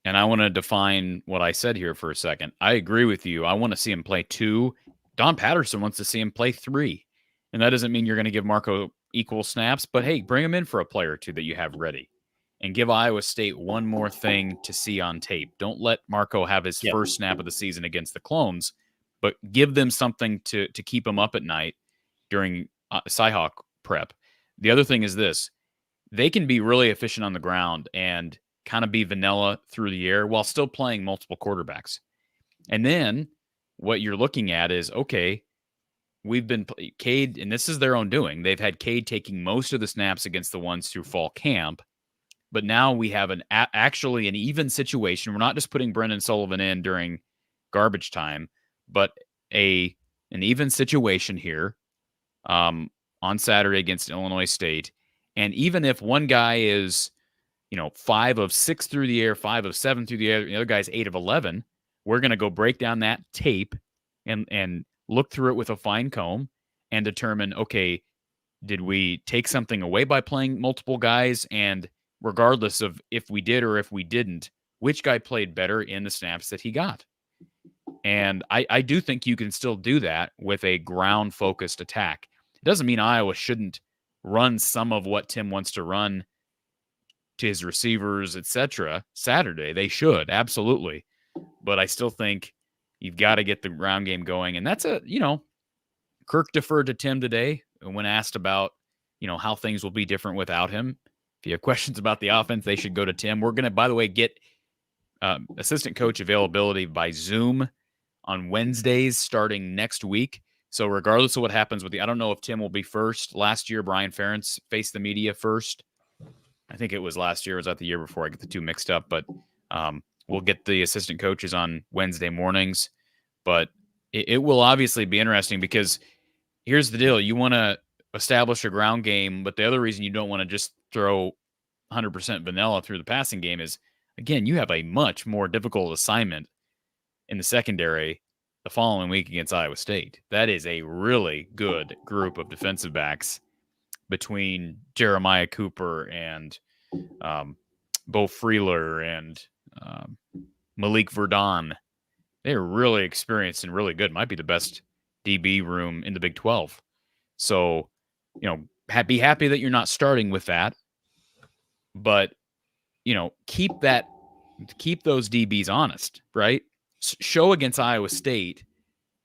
And I want to define what I said here for a second. I agree with you. I want to see him play 2. Don Patterson wants to see him play 3. And that doesn't mean you're going to give Marco equal snaps, but hey, bring him in for a play or 2 that you have ready. And give Iowa State one more thing to see on tape. Don't let Marco have his first snap of the season against the Clones, but give them something to keep him up at night during Cyhawk prep. The other thing is this. They can be really efficient on the ground and kind of be vanilla through the air while still playing multiple quarterbacks. And then what you're looking at is, okay, we've been Cade, and this is their own doing. They've had Cade taking most of the snaps against the ones through fall camp, but now we have actually an even situation. We're not just putting Brendan Sullivan in during garbage time, but an even situation here on Saturday against Illinois State. And even if one guy is, 5 of 6 through the air, 5 of 7 through the air, the other guy's 8 of 11, we're going to go break down that tape and look through it with a fine comb and determine, okay, did we take something away by playing multiple guys? And regardless of if we did or if we didn't, which guy played better in the snaps that he got? And I do think you can still do that with a ground-focused attack. It doesn't mean Iowa shouldn't run some of what Tim wants to run to his receivers, etc. Saturday. They should, absolutely. But I still think you've got to get the ground game going. And that's Kirk deferred to Tim today when asked about, how things will be different without him. If you have questions about the offense, they should go to Tim. We're going to, by the way, get assistant coach availability by Zoom on Wednesdays starting next week. So regardless of what happens with I don't know if Tim will be first. Last year, Brian Ferentz faced the media first. I think it was last year. Or was that the year before? I get the two mixed up. But we'll get the assistant coaches on Wednesday mornings. But it will obviously be interesting because here's the deal. You want to establish a ground game, but the other reason you don't want to just throw 100% vanilla through the passing game is, again, you have a much more difficult assignment in the secondary the following week against Iowa State. That is a really good group of defensive backs between Jeremiah Cooper and Bo Freeler and Malik Verdon. They're really experienced and really good. Might be the best DB room in the Big 12. So, be happy that you're not starting with that, but keep those DBs honest, right? Show against Iowa State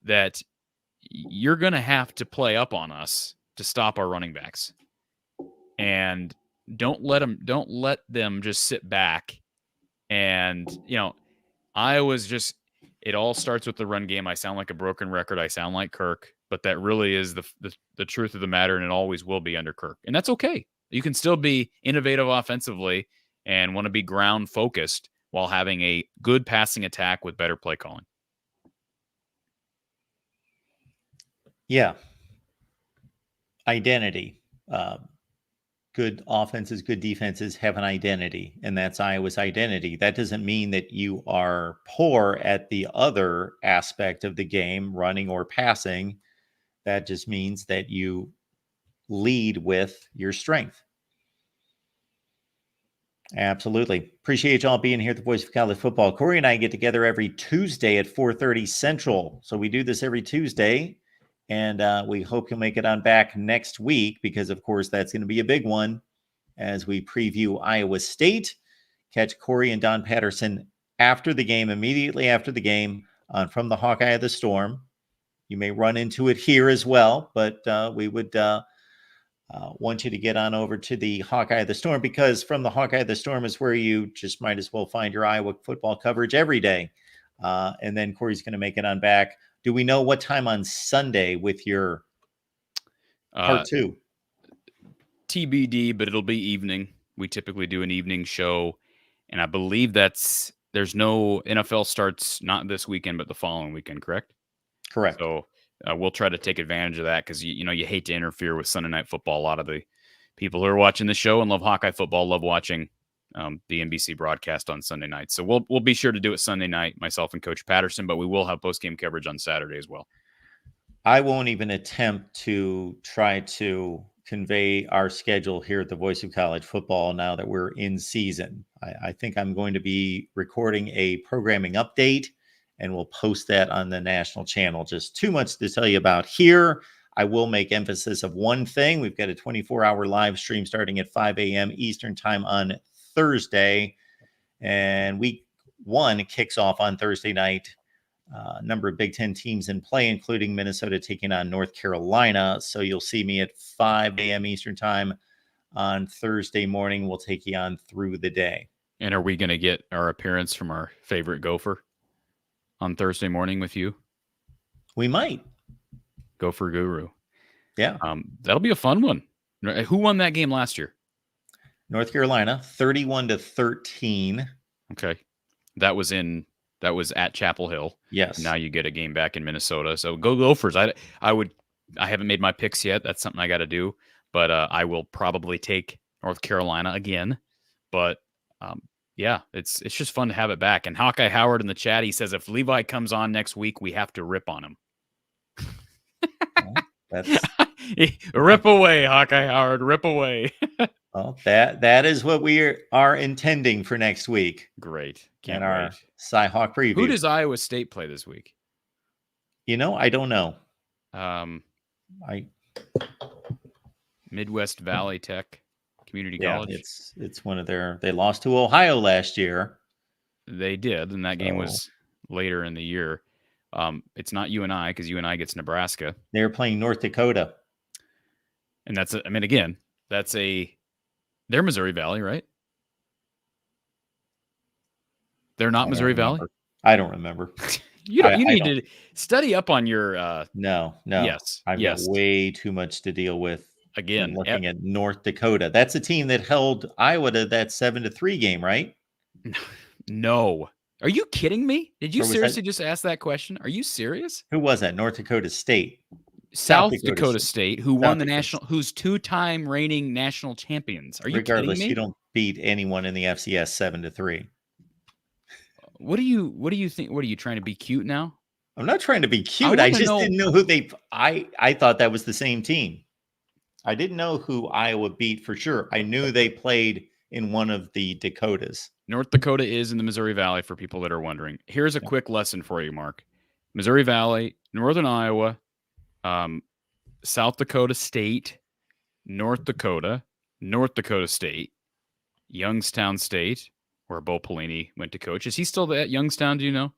that you're going to have to play up on us to stop our running backs, and don't let them just sit back. And Iowa's just, it all starts with the run game. I sound like a broken record. I sound like Kirk, but that really is the truth of the matter, and it always will be under Kirk. And that's okay. You can still be innovative offensively and want to be ground focused while having a good passing attack with better play calling. Yeah. Identity. Good offenses, good defenses have an identity, and that's Iowa's identity. That doesn't mean that you are poor at the other aspect of the game, running or passing. That just means that you lead with your strength. Absolutely. Appreciate y'all being here at the Voice of College Football. Corey and I get together every Tuesday at 4:30 Central. So we do this every Tuesday, and we hope you'll make it on back next week, because, of course, that's going to be a big one as we preview Iowa State. Catch Corey and Don Patterson after the game, immediately after the game, on From the Hawkeye of the Storm. You may run into it here as well, but we would want you to get on over to the Hawkeye of the Storm, because From the Hawkeye of the Storm is where you just might as well find your Iowa football coverage every day. And then Corey's going to make it on back. Do we know what time on Sunday with your part 2? TBD, but it'll be evening. We typically do an evening show, and I believe there's no NFL starts not this weekend, but the following weekend, correct? Correct. So we'll try to take advantage of that, because you hate to interfere with Sunday Night Football. A lot of the people who are watching the show and love Hawkeye football love watching the NBC broadcast on Sunday night. So we'll be sure to do it Sunday night, myself and Coach Patterson, but we will have post-game coverage on Saturday as well. I won't even attempt to try to convey our schedule here at the Voice of College Football now that we're in season. I think I'm going to be recording a programming update, and we'll post that on the national channel. Just too much to tell you about here. I will make emphasis of one thing. We've got a 24-hour live stream starting at 5 a.m. Eastern time on Thursday, and week 1 kicks off on Thursday night. A number of Big Ten teams in play, including Minnesota taking on North Carolina. So you'll see me at 5 a.m. Eastern time on Thursday morning. We'll take you on through the day. And are we going to get our appearance from our favorite Gopher on Thursday morning with you? We might. Gopher Guru. Yeah. That'll be a fun one. Who won that game last year? North Carolina, 31-13. Okay. That was at Chapel Hill. Yes. Now you get a game back in Minnesota. So go Gophers. I haven't made my picks yet. That's something I got to do. But I will probably take North Carolina again. But yeah, it's just fun to have it back. And Hawkeye Howard in the chat, he says, if Levi comes on next week, we have to rip on him. That's rip away, Hawkeye Howard. Rip away. Well, that is what we are intending for next week. Great. Can't wait. Our Cy-Hawk preview. Who does Iowa State play this week? I don't know. Midwest Valley Tech Community College. It's one of they lost to Ohio last year. They did, and that game was later in the year. It's not UNI, because UNI gets Nebraska. They're playing North Dakota. And they're Missouri Valley, right? They're not Missouri Valley? I don't remember. You need to study up on your No. Yes. I've got way too much to deal with. Again, looking at North Dakota. That's a team that held Iowa to that 7-3 game, right? No. Are you kidding me? Did you seriously just ask that question? Are you serious? Who was that? North Dakota State. South Dakota State, who won who's 2-time reigning national champions. Are you kidding me? You don't beat anyone in the FCS 7-3. What do you think? What are you trying to be cute now? I'm not trying to be cute. I just didn't know who I thought that was the same team. I didn't know who Iowa beat for sure. I knew they played in one of the Dakotas. North Dakota is in the Missouri Valley, for people that are wondering. Here's a quick lesson for you, Mark. Missouri Valley, Northern Iowa, South Dakota State, North Dakota, North Dakota State, Youngstown State, where Bo Pelini went to coach. Is he still at Youngstown? Do you know?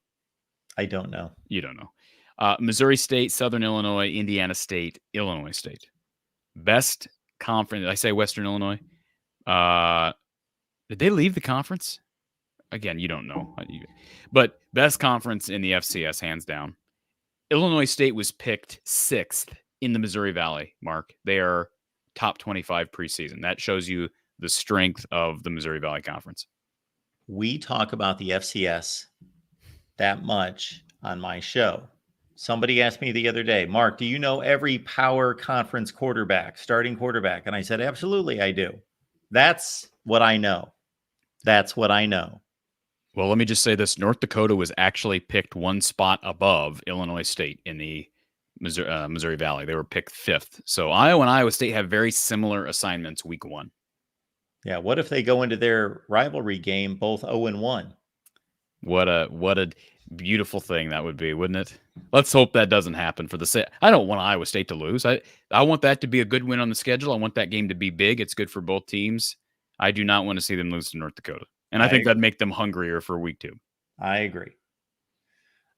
I don't know. You don't know. Missouri State, Southern Illinois, Indiana State, Illinois State. Best conference. Did I say Western Illinois? Did they leave the conference? Again, you don't know. But best conference in the FCS, hands down. Illinois State was picked 6th in the Missouri Valley, Mark. They are top 25 preseason. That shows you the strength of the Missouri Valley Conference. We talk about the FCS that much on my show. Somebody asked me the other day, Mark, do you know every power conference quarterback, starting quarterback? And I said, absolutely, I do. That's what I know. That's what I know. Well, let me just say this. North Dakota was actually picked one spot above Illinois State in the Missouri Valley. They were picked 5th. So Iowa and Iowa State have very similar assignments week 1. Yeah, what if they go into their rivalry game both 0-1? What a beautiful thing that would be, wouldn't it? Let's hope that doesn't happen for the set. I don't want Iowa State to lose. I want that to be a good win on the schedule. I want that game to be big. It's good for both teams. I do not want to see them lose to North Dakota. And I think that'd make them hungrier for week 2. I agree.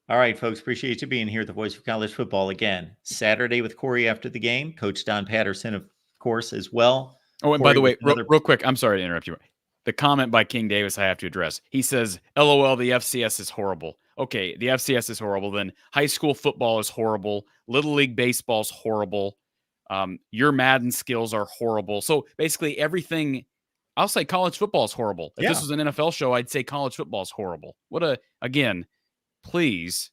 All right, folks. Appreciate you being here at the Voice of College Football again. Saturday with Corey after the game. Coach Don Patterson, of course, as well. Oh, and by the way, real quick, I'm sorry to interrupt you. The comment by King Davis I have to address. He says, LOL, the FCS is horrible. Okay, the FCS is horrible. Then high school football is horrible. Little League baseball is horrible. Your Madden skills are horrible. So basically everything... I'll say college football is horrible. If this was an NFL show, I'd say college football is horrible. Again, please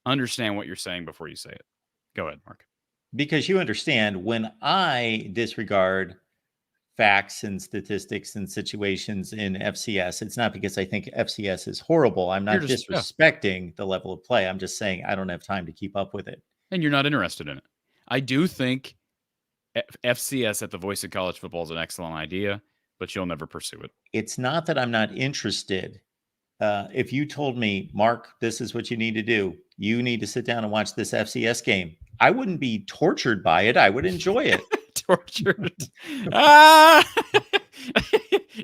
understand what you're saying before you say it. Go ahead, Mark. Because you understand, when I disregard facts and statistics and situations in FCS, it's not because I think FCS is horrible. I'm not disrespecting the level of play. I'm just saying I don't have time to keep up with it. And you're not interested in it. I do think FCS at the Voice of College Football is an excellent idea, but you'll never pursue it. It's not that I'm not interested. If you told me, Mark, this is what you need to do. You need to sit down and watch this FCS game. I wouldn't be tortured by it. I would enjoy it. Tortured.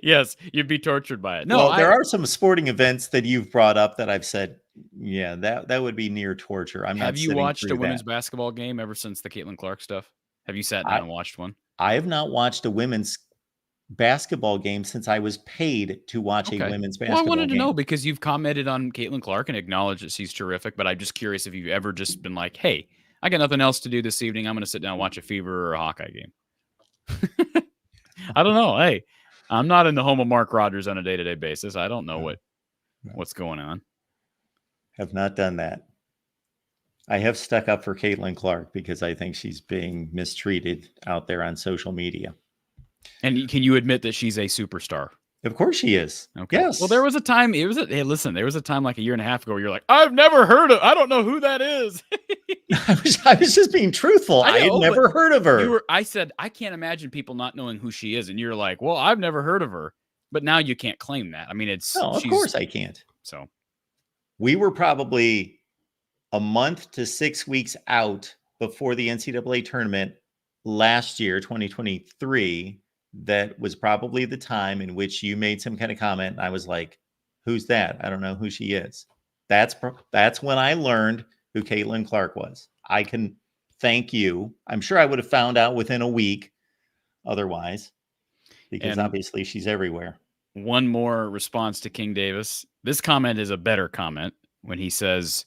Yes, you'd be tortured by it. No, well, there are some sporting events that you've brought up that I've said, yeah, that would be near torture. Have you watched a women's basketball game ever since the Caitlin Clark stuff? Have you sat down and watched one? I have not watched a women's basketball game since I was paid to watch a women's basketball game. I wanted to know because you've commented on Caitlin Clark and acknowledged that she's terrific, but I'm just curious if you've ever just been like, hey, I got nothing else to do this evening. I'm going to sit down and watch a Fever or a Hawkeye game. I don't know. Hey, I'm not in the home of Mark Rogers on a day-to-day basis. I don't know what's going on. Have not done that. I have stuck up for Caitlin Clark because I think she's being mistreated out there on social media. And can you admit that she's a superstar? Of course she is. Okay. Yes. Well, there was a time. There was a time like a year and a half ago where you're like, I've never heard of. I don't know who that is. I was just being truthful. I had never heard of her. I said I can't imagine people not knowing who she is, and you're like, well, I've never heard of her. But now you can't claim that. I mean, of course I can't. So we were probably a month to 6 weeks out before the NCAA tournament last year, 2023. That was probably the time in which you made some kind of comment. And I was like, who's that? I don't know who she is. That's when I learned who Caitlin Clark was. I can thank you. I'm sure I would have found out within a week otherwise, because obviously she's everywhere. One more response to King Davis. This comment is a better comment when he says,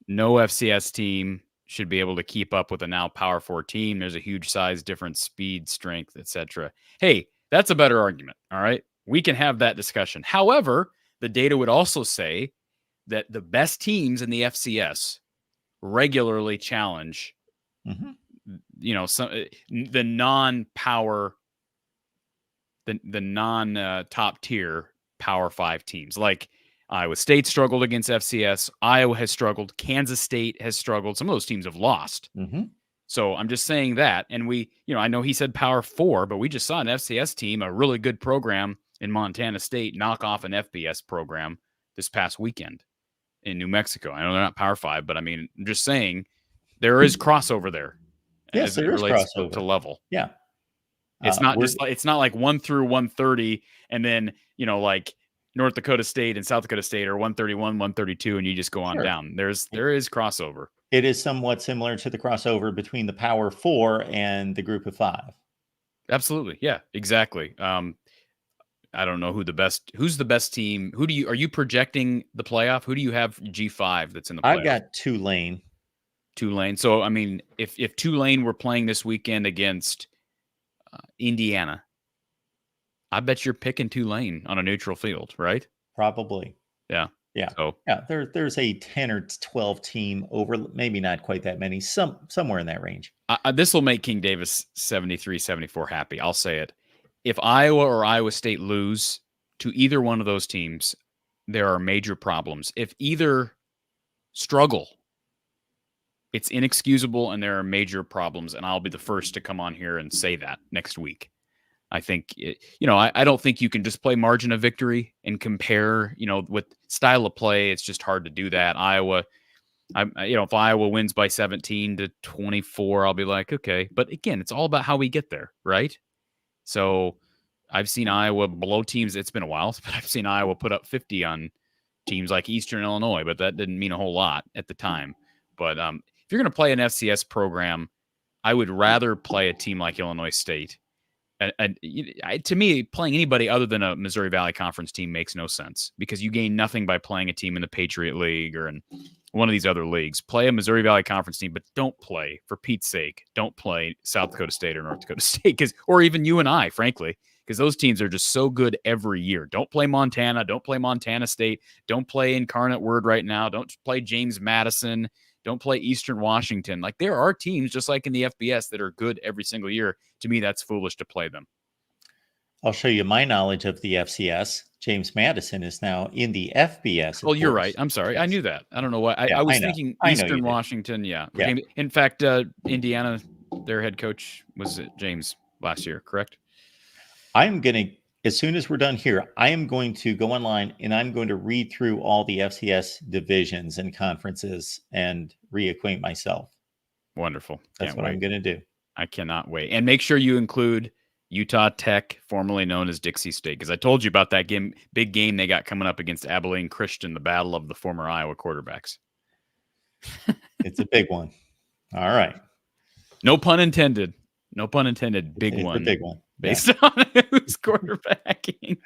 no FCS team should be able to keep up with a now Power 4 team. There's a huge size difference, speed, strength, etc. Hey, that's a better argument. All right. We can have that discussion. However, the data would also say that the best teams in the FCS regularly challenge, the non-power, the non-top tier Power 5 teams. Like Iowa State struggled against FCS. Iowa has struggled. Kansas State has struggled. Some of those teams have lost. So I'm just saying that. And I know he said Power 4, but we just saw an FCS team, a really good program in Montana State, knock off an FBS program this past weekend in New Mexico. I know they're not Power 5, but I mean, I'm just saying there is crossover there. Yes, as it there is relates to crossover. level. Yeah. It's not just like, it's not like 1 through 130 and then, like North Dakota State and South Dakota State are 131, 132, and you just go on down. There is crossover. It is somewhat similar to the crossover between the Power Four and the Group of Five. Absolutely. Yeah, exactly. I don't know who's the best team. Are you projecting the playoff? Who do you have G5 that's in the playoff? I've got Tulane. So, I mean, if Tulane were playing this weekend against Indiana, I bet you're picking Tulane on a neutral field, right? Probably. Yeah. Yeah. So yeah, there's a 10 or 12 team over, maybe not quite that many, somewhere in that range. This will make King Davis 73-74 happy. I'll say it. If Iowa or Iowa State lose to either one of those teams, there are major problems. If either struggle, it's inexcusable and there are major problems. And I'll be the first to come on here and say that next week. I think, I don't think you can just play margin of victory and compare, with style of play. It's just hard to do that. Iowa, if Iowa wins by 17-24, I'll be like, okay. But again, it's all about how we get there, right? So I've seen Iowa blow teams. It's been a while, but I've seen Iowa put up 50 on teams like Eastern Illinois, but that didn't mean a whole lot at the time. But if you're going to play an FCS program, I would rather play a team like Illinois State. And to me, playing anybody other than a Missouri Valley Conference team makes no sense because you gain nothing by playing a team in the Patriot League or in one of these other leagues. Play a Missouri Valley Conference team, but don't play, for Pete's sake, don't play South Dakota State or North Dakota State, or even UNI, frankly, because those teams are just so good every year. Don't play Montana. Don't play Montana State. Don't play Incarnate Word right now. Don't play James Madison. Don't play Eastern Washington. Like, there are teams, just like in the FBS, that are good every single year. To me, that's foolish to play them. I'll show you my knowledge of the FCS. James Madison is now in the FBS. Oh, you're right. I'm sorry. Yes. I knew that. I don't know why. I was thinking Eastern Washington. Yeah. In fact, Indiana, their head coach was James last year, correct? I'm going to, as soon as we're done here, I am going to go online and I'm going to read through all the FCS divisions and conferences and reacquaint myself. Wonderful. That's what I'm going to do. I cannot wait. And make sure you include Utah Tech, formerly known as Dixie State, because I told you about that big game they got coming up against Abilene Christian, the battle of the former Iowa quarterbacks. It's a big one. All right. No pun intended. No pun intended. Big one. A big one. Based on who's quarterbacking.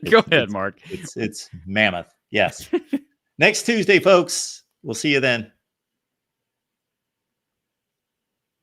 Go ahead, Mark. It's mammoth. Yes. Next Tuesday, folks. We'll see you then.